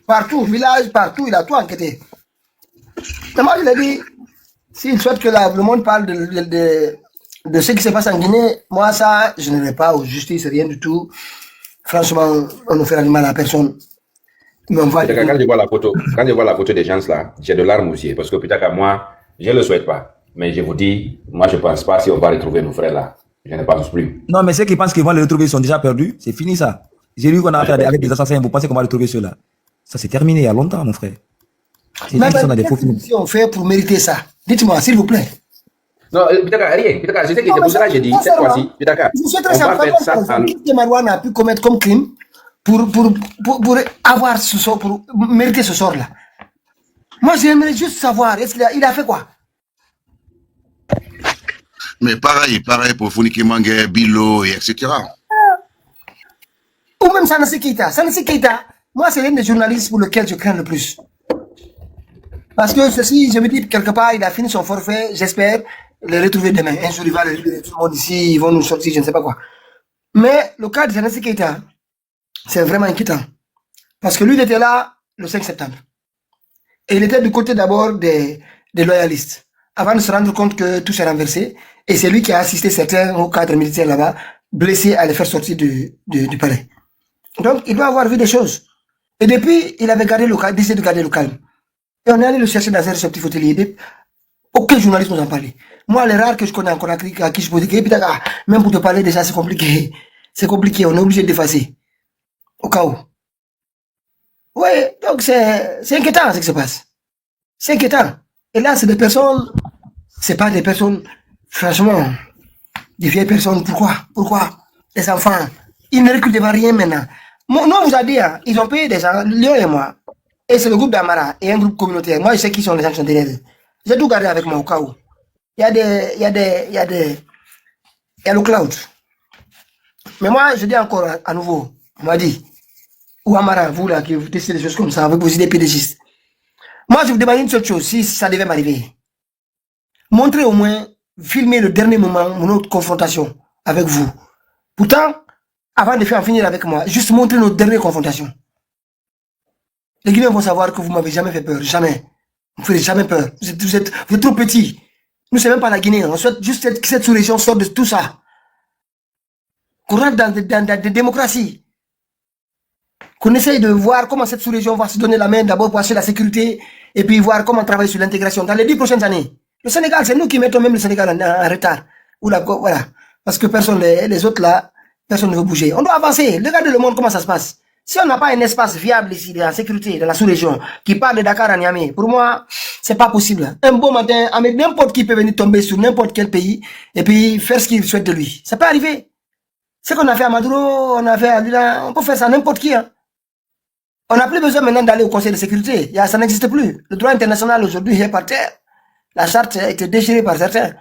Partout, village, partout, il a tout enquêté. Mais moi, je l'ai dit, s'il souhaite que le monde parle de ce qui se passe en Guinée, moi, ça, je ne vais pas aux justices, rien du tout. Franchement, on ne fera du mal à personne. Mais on va... Quand je vois la photo des gens là, j'ai de larmes aux yeux. Parce que peut-être qu'à moi, je ne le souhaite pas. Mais je vous dis, moi, je ne pense pas si on va retrouver nos frères là. Je ne pense plus. Non, mais ceux qui pensent qu'ils vont les retrouver sont déjà perdus. C'est fini ça. J'ai lu qu'on a affaire avec des assassins. Vous pensez qu'on va retrouver ceux-là? Ça, c'est terminé il y a longtemps, mon frère. Mais si on fait pour mériter ça, dites-moi, s'il vous plaît. Non, Pitaka, rien. Pitaka, je sais que c'est pour ça que j'ai dit, cette fois-ci, Pitaka, on va faire ça en... Qu'est-ce que Marouane a pu commettre comme crime pour avoir ce sort, pour mériter ce sort-là? Moi, j'aimerais juste savoir, est-ce qu'il a fait quoi? Mais pareil pour Founiki Mangue, Bilo, et etc. Ou même Sanassi Keita. Sanassi Keita, moi, c'est l'un des journalistes pour lequel je crains le plus. Parce que ceci, je me dis, quelque part, il a fini son forfait, j'espère le retrouver demain. Un jour, il va le libérer tout le monde ici, ils vont nous sortir, je ne sais pas quoi. Mais le cas de Sanassi Keita, c'est vraiment inquiétant. Parce que lui, il était là le 5 septembre. Et il était du côté d'abord des loyalistes, avant de se rendre compte que tout s'est renversé. Et c'est lui qui a assisté certains hauts cadres militaires là-bas, blessés à les faire sortir du palais. Donc, il doit avoir vu des choses. Et depuis, il avait décidé de garder le calme. Et on est allé le chercher dans un réceptif hôtelier. Aucun journaliste nous en parlait. Moi, les rares que je connais encore à qui je pose des questions, même pour te parler déjà, c'est compliqué. C'est compliqué, on est obligé d'effacer. Au cas où. Oui, donc c'est inquiétant ce qui se passe. C'est inquiétant. Et là, c'est des personnes, c'est pas des personnes, franchement, des vieilles personnes. Pourquoi les enfants, ils ne reculent devant rien maintenant. Moi, on vous a dit, hein, ils ont payé des gens, Léon et moi. Et c'est le groupe d'Amara et un groupe communautaire. Moi, je sais qui sont les gens qui sont derrière eux. J'ai tout gardé avec moi au cas où. Il y a le cloud. Mais moi, je dis encore à nouveau, on m'a dit, ou Amara, vous là, qui vous testez des choses comme ça, avec vos idées pédégistes. Moi, je vous demande une seule chose, si ça devait m'arriver. Montrez au moins, filmer le dernier moment, mon autre confrontation avec vous. Pourtant, avant de faire en finir avec moi, juste montrer nos dernières confrontations. Les Guinéens vont savoir que vous m'avez jamais fait peur, jamais. Vous ne ferez jamais peur. Vous êtes trop petits. Nous, c'est même pas la Guinée. On souhaite juste que cette sous-région sorte de tout ça. Qu'on rentre dans des démocraties. Qu'on essaye de voir comment cette sous-région va se donner la main d'abord pour acheter la sécurité et puis voir comment travailler sur l'intégration dans les 10 prochaines années. Le Sénégal, c'est nous qui mettons même le Sénégal en retard. Voilà. Parce que personne, les autres là, personne ne veut bouger. On doit avancer. Regardez le monde, comment ça se passe. Si on n'a pas un espace viable ici, de la sécurité, de la sous-région, qui parle de Dakar à Niamey, pour moi, c'est pas possible. Un beau matin, n'importe qui peut venir tomber sur n'importe quel pays et puis faire ce qu'il souhaite de lui. Ça peut arriver. Ce qu'on a fait à Maduro, on a fait à Lula, on peut faire ça à n'importe qui. Hein. On n'a plus besoin maintenant d'aller au Conseil de sécurité. Ça n'existe plus. Le droit international aujourd'hui est par terre. La charte a été déchirée par certains.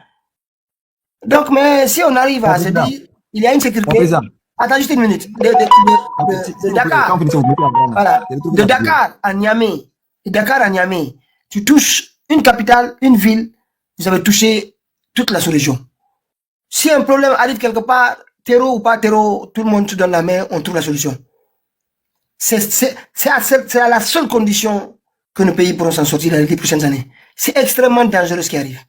Donc, mais si on arrive à se dire, il y a une sécurité. Attends juste une minute. De Dakar. Voilà. De Dakar à Niamey. Tu touches une capitale, une ville, vous avez touché toute la sous-région. Si un problème arrive quelque part, terreau ou pas terreau, tout le monde se donne la main, on trouve la solution. C'est à la seule condition que nos pays pourront s'en sortir dans les 10 prochaines années. C'est extrêmement dangereux ce qui arrive.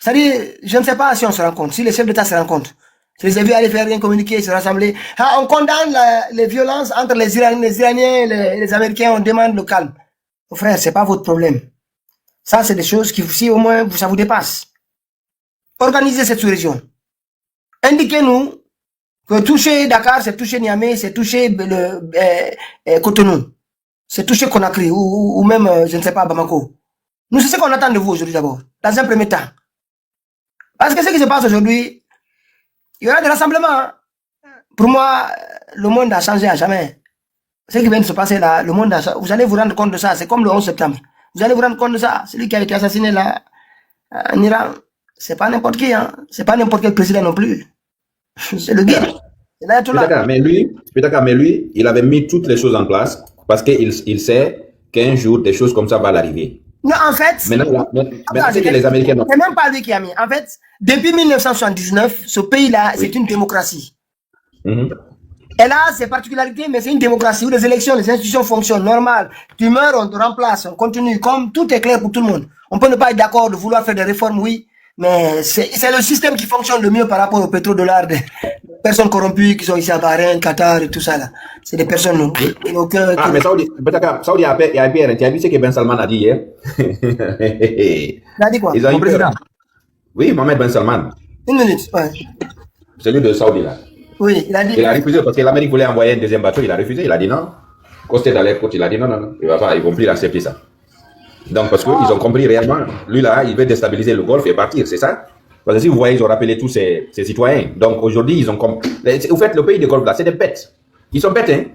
C'est-à-dire, je ne sais pas si on se rend compte, si les chefs d'État se rendent compte. Je les ai vus aller faire un communiqué, se rassembler. Ah, on condamne les violences entre les Iraniens et les Américains, on demande le calme. Oh, frère, c'est pas votre problème. Ça, c'est des choses qui, si au moins, ça vous dépasse. Organisez cette sous-région. Indiquez-nous que toucher Dakar, c'est toucher Niamey, c'est toucher Cotonou, c'est toucher Conakry, ou même, je ne sais pas, Bamako. Nous, c'est ce qu'on attend de vous aujourd'hui d'abord, dans un premier temps. Parce que ce qui se passe aujourd'hui, il y aura des rassemblements. Hein. Pour moi, le monde a changé à jamais. Ce qui vient de se passer là, le monde a changé. Vous allez vous rendre compte de ça, c'est comme le 11 septembre. Vous allez vous rendre compte de ça. Celui qui a été assassiné là, en Iran, c'est pas n'importe qui, hein. C'est pas n'importe quel président non plus. C'est le guide. C'est l'ayatollah. Mais lui, il avait mis toutes les choses en place parce qu'il sait qu'un jour, des choses comme ça vont l'arriver. Non, en fait, c'est les Américains. C'est même pas lui qui a mis. En fait, depuis 1979, ce pays-là, c'est une démocratie. Elle a ses particularités, mais c'est une démocratie où les élections, les institutions fonctionnent normal. Tu meurs, on te remplace, on continue. Comme tout est clair pour tout le monde. On peut ne pas être d'accord de vouloir faire des réformes, oui, mais c'est le système qui fonctionne le mieux par rapport au pétrodollar des personnes corrompues qui sont ici à Bahreïn, Qatar et tout ça là. C'est des personnes qui n'ont aucun... Ah, mais Saudi, Saudi a bien, tu as vu ce que Ben Salman a dit hier? Il a dit quoi? Ils ont Mon eu peur. président. Oui, Mohamed Ben Salman, Une minute, ouais. celui de Saudi là. Oui, il a dit... Il a refusé parce que l'Amérique voulait envoyer un deuxième bateau, il a refusé, il a dit non. Costé dans les côtes, il a dit non, ils vont plus l'accepter ça. Donc parce qu'ils ont compris réellement, lui là, il veut déstabiliser le Golfe et partir, c'est ça? Parce que si vous voyez, ils ont rappelé tous ces citoyens. Donc aujourd'hui, ils ont compris. Vous faites le pays de Golfe là, c'est des bêtes. Ils sont bêtes, hein?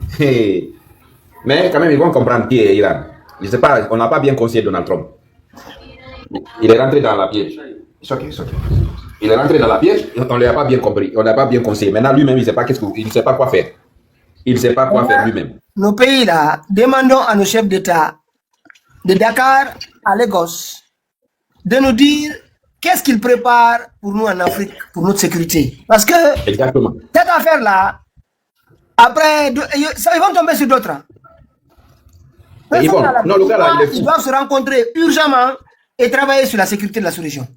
Mais quand même, ils vont comprendre qui est Iran. Je sais pas, on n'a pas bien conseillé Donald Trump. Il est rentré dans la piège. It's okay. Il est rentré dans la piège, on ne l'a pas bien compris, on n'a pas bien conseillé. Maintenant, lui-même, il ne sait pas quoi faire. Il ne sait pas quoi faire lui-même. Nos pays là, demandons à nos chefs d'État de Dakar à Lagos de nous dire qu'est-ce qu'ils préparent pour nous en Afrique, pour notre sécurité. Parce que Exactement. cette affaire-là, après, ils vont tomber sur d'autres. Hein. Ils vont. Non, le gars là, il est fou. Ils doivent se rencontrer urgemment et travailler sur la sécurité de la sous-région.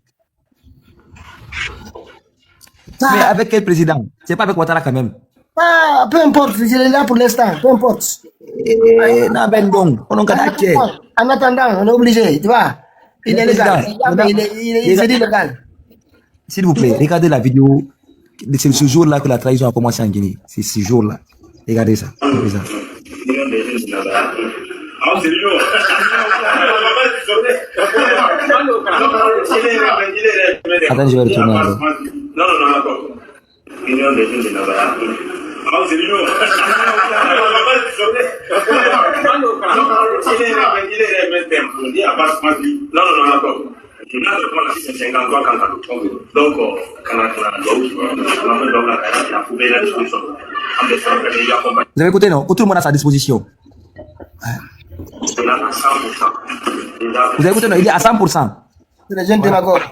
Mais avec quel président? C'est pas avec Ouattara quand même. Ah, peu importe, il est là pour l'instant, peu importe. Non, ben donc, on a qu'à En attendant, on est obligé, tu vois. Il est légal. Il est légal. S'il vous plaît, regardez la vidéo. C'est ce jour-là que la trahison a commencé en Guinée. C'est ce jour-là. Regardez ça. Regardez ça. Attends, je vais retourner alors. Non. L'Union des jeunes de Nabaya. C'est l'union. Non, d'accord. Donc, vous avez écouté, non? Tout le monde a sa disposition. Vous avez écouté, non? Il est à 100%. C'est les jeunes démagogues.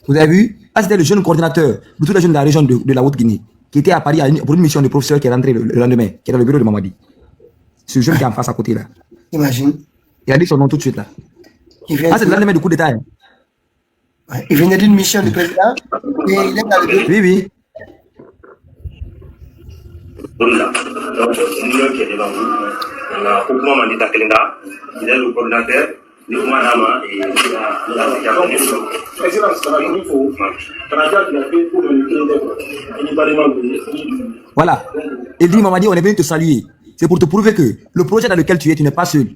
Vous avez vu? Ah, c'était le jeune coordinateur de tous les jeunes de la région de la Haute-Guinée qui était à Paris pour une mission de professeur qui est rentré le lendemain, qui est dans le bureau de Mamadi. Ce jeune qui est en face à côté là. Imagine. Il a dit son nom tout de suite là. Ah, c'est le lendemain du coup d'État. Hein. Ouais, il venait d'une mission du président et il est dans le bureau. Oui, oui. Donc, l'union qui est devant vous, on a au moment de Takelinda, il est le coordinateur, le Koumanama et voilà. Il dit, Mamadi, on est venu te saluer. C'est pour te prouver que le projet dans lequel tu es, tu n'es pas seul.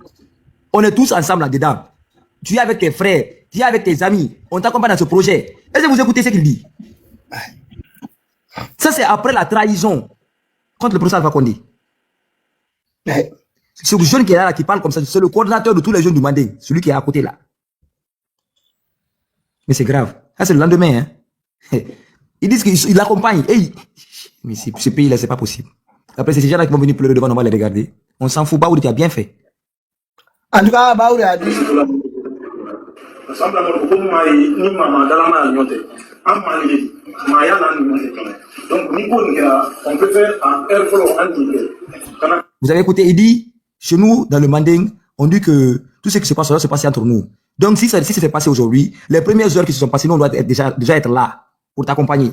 On est tous ensemble là-dedans. Tu es avec tes frères, tu es avec tes amis. On t'accompagne dans ce projet. Est-ce que vous écoutez ce qu'il dit? Ça, c'est après la trahison contre le professeur Alpha Condé. Ce jeune qui est là, qui parle comme ça, c'est le coordinateur de tous les jeunes du Mandé, celui qui est à côté là. Mais c'est grave. Ça, c'est le lendemain. Hein. Ils disent qu'ils l'accompagnent. Hey. Mais ce pays-là, c'est pas possible. Après, c'est ces gens-là qui vont venir pleurer devant nous, on va les regarder. On s'en fout. Baoudi, tu as bien fait. En tout cas, Baoudi a dit. Vous avez écouté, il dit, chez nous, dans le Manding, on dit que tout ce qui se passe là se passe entre nous. Donc, si ça s'est passé aujourd'hui, les premières heures qui se sont passées, nous, on doit déjà être là pour t'accompagner.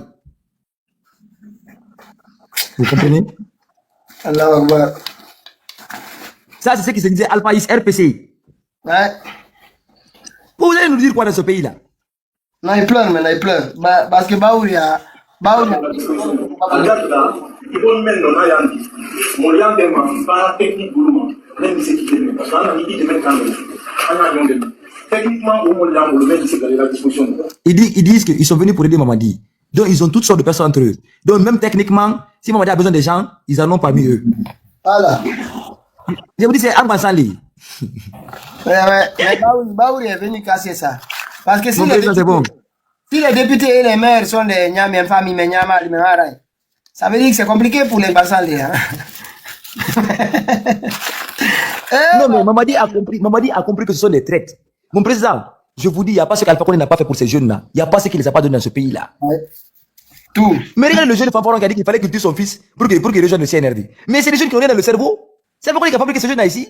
Vous comprenez? Alors, ça, c'est ce qui se disait Alpaïs RPC. Ouais. Vous allez nous dire quoi dans ce pays-là? Non, il pleure, maintenant, il pleure. Parce que Baouri a... Ils disent qu'ils sont venus pour aider Mamadi. Donc, ils ont toutes sortes de personnes entre eux. Donc, même techniquement, si Mamadi a besoin des gens, ils en ont parmi eux. Voilà. Je vous dis, c'est Ambassali. Baouri est venu casser ça. Parce que si les députés et les maires sont des Nyamien famille, mais Nyama, ça veut dire que c'est compliqué pour les Bassali. Hein? Non, mais Mamadi a compris que ce sont des traites. Mon président, je vous dis, il n'y a pas ce qu'Alpha Condé n'a pas fait pour ces jeunes-là. Il n'y a pas ce qu'il ne les a pas donné dans ce pays-là. Ouais. Tout. Mais regardez le jeune Fanfaron qui a dit qu'il fallait qu'il tue son fils pour qu'il rejoigne le CNRD. Mais c'est des jeunes qui ont rien dans le cerveau. C'est pourquoi il a fabriqué ces jeunes-là ici.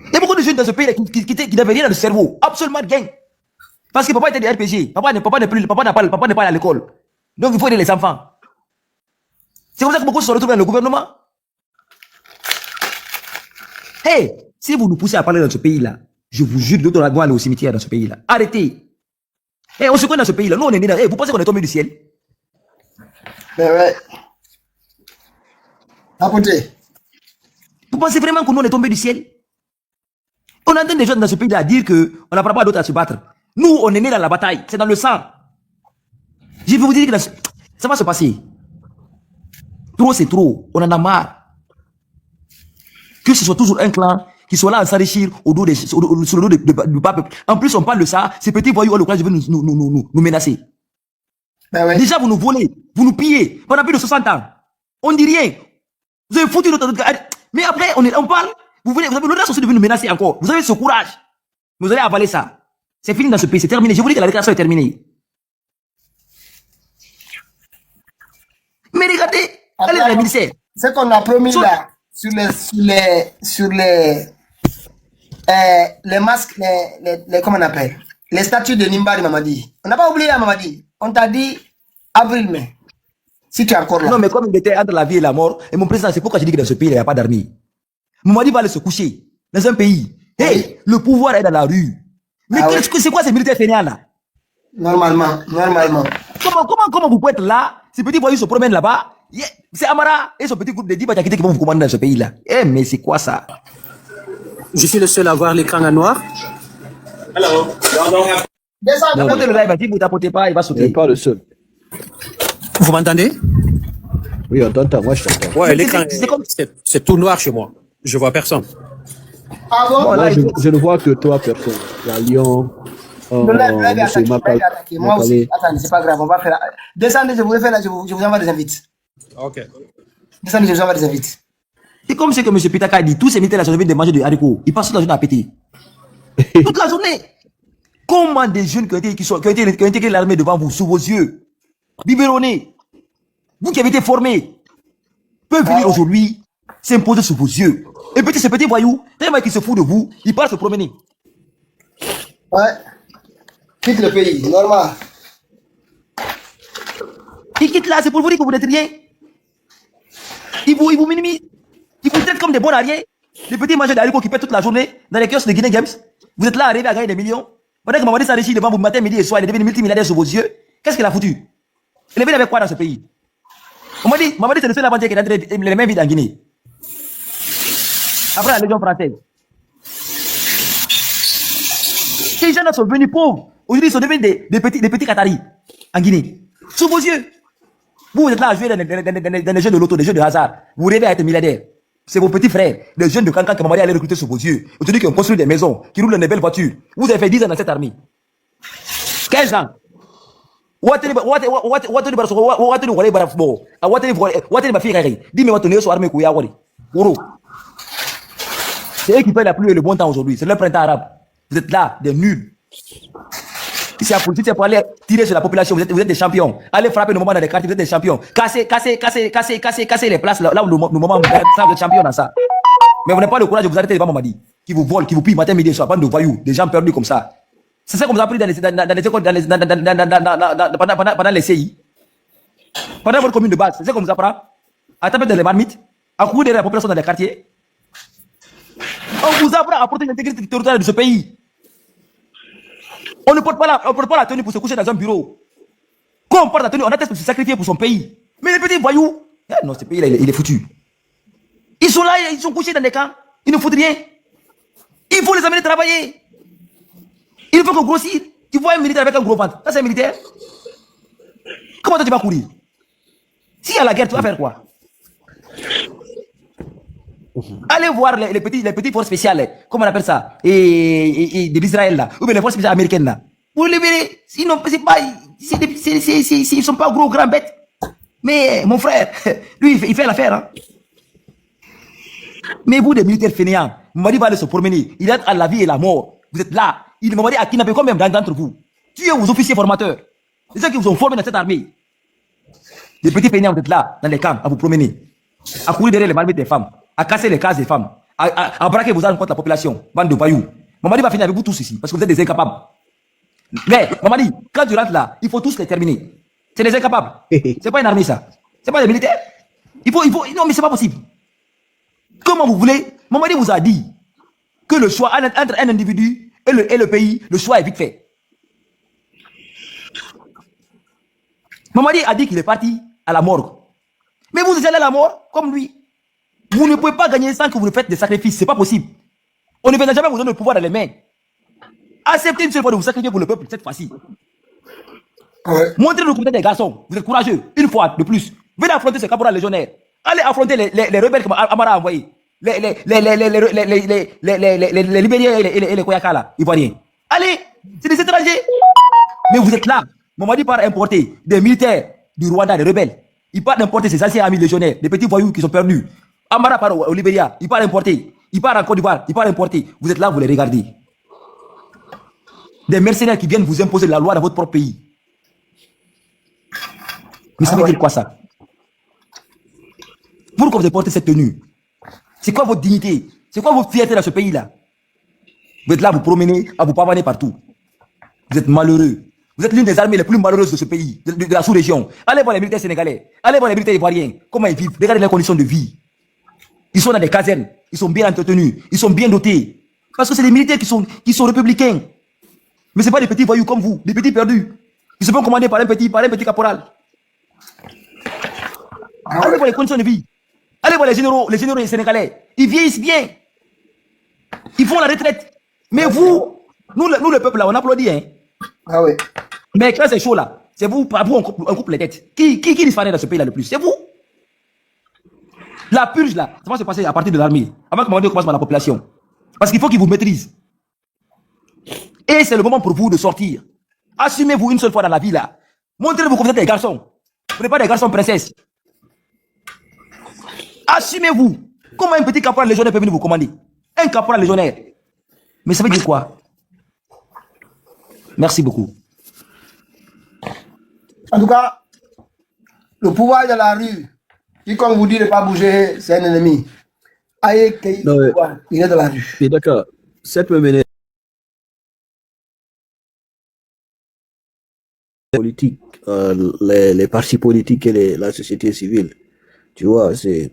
Il y a beaucoup de jeunes dans ce pays qui n'avaient rien dans le cerveau. Absolument rien. Parce que papa était du RPG. Papa n'est pas à l'école. Donc il faut aider les enfants. C'est comme ça que beaucoup se sont retrouvés dans le gouvernement. Hey, si vous nous poussez à parler dans ce pays-là, je vous jure, d'autres vont aller au cimetière dans ce pays-là. Arrêtez. Hey, on se connaît dans ce pays-là. Nous, on est nés dans... Hey, vous pensez qu'on est tombé du ciel? Mais ouais. À côté. Vous pensez vraiment que nous, on est tombé du ciel? On entend des gens dans ce pays-là dire qu'on n'apprend pas d'autres à se battre. Nous, on est nés dans la bataille. C'est dans le sang. Je vais vous dire que ça va se passer. Trop, c'est trop. On en a marre. Que ce soit toujours un clan qui soit là à s'enrichir sur le dos du peuple. En plus, on parle de ça. Ces petits voyous, le courage veulent nous menacer. Ben ouais. Déjà, vous nous volez, vous nous pillez pendant plus de 60 ans. On ne dit rien. Vous avez foutu notre... Mais après, on parle. Vous avez l'audace aussi de nous menacer encore. Vous avez ce courage. Vous allez avaler ça. C'est fini dans ce pays, c'est terminé. Je vous dis que la déclaration est terminée. Mais regardez, allez dans les ministères. Ce qu'on a promis là, sur les masques, comment on appelle, les statues de Nimba de Mamadi. On n'a pas oublié Mamadi. On t'a dit avril-mai. Si tu es encore là. Non, mais comme il était entre la vie et la mort, et mon président, c'est pourquoi je dis que dans ce pays, il n'y a pas d'armée. Mamadi va aller se coucher dans un pays. Hey, le pouvoir est dans la rue. Mais c'est quoi ces militaires fainéants là? Normalement. Comment vous pouvez être là? Ces petits voyous se promènent là-bas. C'est Amara et son petit groupe de 10 Bachakité qui vont vous commander dans ce pays-là. Eh, mais c'est quoi ça? Je suis le seul à voir l'écran en noir. Alors, Tapotez le live, si vous tapotez pas, il va sauter. Je suis pas le seul. Vous m'entendez? Oui, on t'entend, moi je t'entends. Ouais, l'écran, c'est tout noir chez moi. Je vois personne. Ah bon? Moi, je ne vois que toi, personne. Il y a Lyon. Moi aussi. Attendez, c'est pas grave, on va faire. Descendez, je vous envoie des invites. Ok. Descendez, je vous envoie des invites. C'est comme ce que M. Pitaka a dit. Tous ces militaires là sont venus de manger du haricot. Ils passent toute la journée à péter. Toute la journée. Comment des jeunes qui ont intégré l'armée devant vous, sous vos yeux, biberonnés, vous qui avez été formés, peuvent venir aujourd'hui s'imposer sous vos yeux. Et ce petit voyou, tellement qu'il se fout de vous, il part se promener. Ouais. Quitte le pays, normal. Il quitte là, c'est pour vous dire que vous n'êtes rien. Il vous minimise. Il vous traite comme des bons arrières. Les petits mangeurs d'haricots qui pètent toute la journée dans les kiosques de Guinée Games. Vous êtes là arrivé à gagner des millions. Pendant que Mamadi s'enrichit devant vous matin, midi et soir, il est devenu multimilliardaire sous vos yeux. Qu'est-ce qu'il a foutu? Il est venu avec quoi dans ce pays? On m'a dit, Mamadi c'est le seul avant-hier qui est entré les mains vides en Guinée. Après la Légion française. Ces gens-là sont venus pauvres. Aujourd'hui, ils sont devenus des petits Qataris en Guinée. Sous vos yeux. Vous êtes là à jouer dans les jeux de loto, des jeux de hasard. Vous rêvez à être milliardaire. C'est vos petits frères, les jeunes de Kankan que Mamadi allait recruter sous vos yeux. Aujourd'hui, qui ont construit des maisons, qui roulent dans des belles voitures. Vous avez fait 10 ans dans cette armée. 15 ans. C'est eux qui font la pluie et le bon temps aujourd'hui. C'est le printemps arabe. Vous êtes là, des nuls. Si c'est pour aller tirer sur la population, vous êtes des champions. Allez frapper nos moments dans les quartiers, vous êtes des champions. Cassez les places là où nos moments vous êtes champions dans ça. Mais vous n'avez pas le courage de vous arrêter devant Mamadi, qui vous vole, qui vous pille matin, midi et soir, bande de voyous, des gens perdus comme ça. C'est ça qu'on vous a appris dans les écoles, pendant les CI. Pendant votre commune de base, c'est ça qu'on vous apprend. À taper dans les marmites, à courir derrière la population dans les quartiers. On vous apprend à porter l'intégrité territoriale de ce pays. On ne porte pas la tenue pour se coucher dans un bureau. Quand on porte la tenue, on atteste pour se sacrifier pour son pays. Mais les petits voyous, non, ce pays-là, il est foutu. Ils sont là, ils sont couchés dans des camps. Ils ne foutent rien. Il faut les amener travailler. Il faut qu'on grossisse. Tu vois un militaire avec un gros ventre. Ça, c'est un militaire. Comment toi, tu vas courir? S'il y a la guerre, tu vas faire quoi? Allez voir les petits forces spéciales, comment on appelle ça, et de l'Israël là, ou bien les forces spéciales américaines là. Vous les verrez, sinon c'est pas, ils sont pas gros grands bêtes. Mais mon frère, lui il fait l'affaire. Hein. Mais vous des militaires fainéants, Mamadi va aller se promener, il est à la vie et la mort. vous êtes là. Il m'a dit à kidnapper combien d'entre vous? Tuez vos officiers formateurs. Les gens qui vous ont formés dans cette armée. Les petits peignants, vous êtes là, dans les camps, à vous promener, à courir derrière les malmettes des femmes, à casser les cases des femmes, à braquer vos armes contre la population, bande de voyous. Mamadi va finir avec vous tous ici, parce que vous êtes des incapables. Mais, Mamadi, quand tu rentres là, il faut tous les terminer. C'est des incapables. C'est pas une armée, ça. C'est pas des militaires. Il faut, non, mais c'est pas possible. Comment vous voulez? Mamadi vous a dit que le choix entre un individu et le pays, le choix est vite fait. Mamadi a dit qu'il est parti à la morgue. Mais vous allez à la mort comme lui. Vous ne pouvez pas gagner sans que vous ne faites des sacrifices. C'est pas possible. On ne va jamais vous donner le pouvoir dans les mains. Acceptez une seule fois de vous sacrifier pour le peuple cette fois-ci. Montrez le comité des garçons. Vous êtes courageux. Une fois de plus. Venez affronter ces caporaux légionnaires. Allez affronter les rebelles que Amara a envoyés. Les Libériens et les Koyaka là, Ivoiriens. Allez, c'est des étrangers. Mais vous êtes là. Mamadi part importer des militaires du Rwanda, des rebelles. Il part importer ses anciens amis légionnaires, des petits voyous qui sont perdus. Amara part au Libéria. Il part importer. Il part en Côte d'Ivoire. Il part importer. Vous êtes là, vous les regardez. Des mercenaires qui viennent vous imposer la loi dans votre propre pays. Mais ça veut dire quoi ça? Pourquoi vous portez cette tenue? C'est quoi votre dignité? C'est quoi votre fierté dans ce pays-là? Vous êtes là, vous promenez, à vous pavaner partout. Vous êtes malheureux. Vous êtes l'une des armées les plus malheureuses de ce pays, de la sous-région. Allez voir les militaires sénégalais. Allez voir les militaires ivoiriens. Comment ils vivent? Regardez leurs conditions de vie. Ils sont dans des casernes. Ils sont bien entretenus. Ils sont bien dotés. Parce que c'est des militaires qui sont républicains. Mais ce n'est pas des petits voyous comme vous, des petits perdus. Ils se font commander par un petit caporal. Allez voir les conditions de vie. Allez voir les généraux sénégalais. Ils vieillissent bien. Ils font la retraite. Mais vous, nous le peuple là, on applaudit. Hein. Ah ouais. Mais quand c'est chaud là, c'est vous, on coupe les têtes. Qui disparaît dans ce pays là le plus? C'est vous. La purge là, ça va se passer à partir de l'armée. Avant que on commence par la population. Parce qu'il faut qu'ils vous maîtrisent. Et c'est le moment pour vous de sortir. Assumez-vous une seule fois dans la vie là. Montrez-vous que vous êtes des garçons. Vous n'êtes pas des garçons princesses. Assumez-vous. Comment un petit caporal légionnaire peut venir vous commander? Un caporal légionnaire. Mais ça veut dire quoi? Merci beaucoup. En tout cas, le pouvoir de la rue, quiconque vous dit de ne pas bouger, c'est un ennemi. Aïe, il est de la rue. Et d'accord. Cette même énergie politique, les partis politiques et la société civile, tu vois, c'est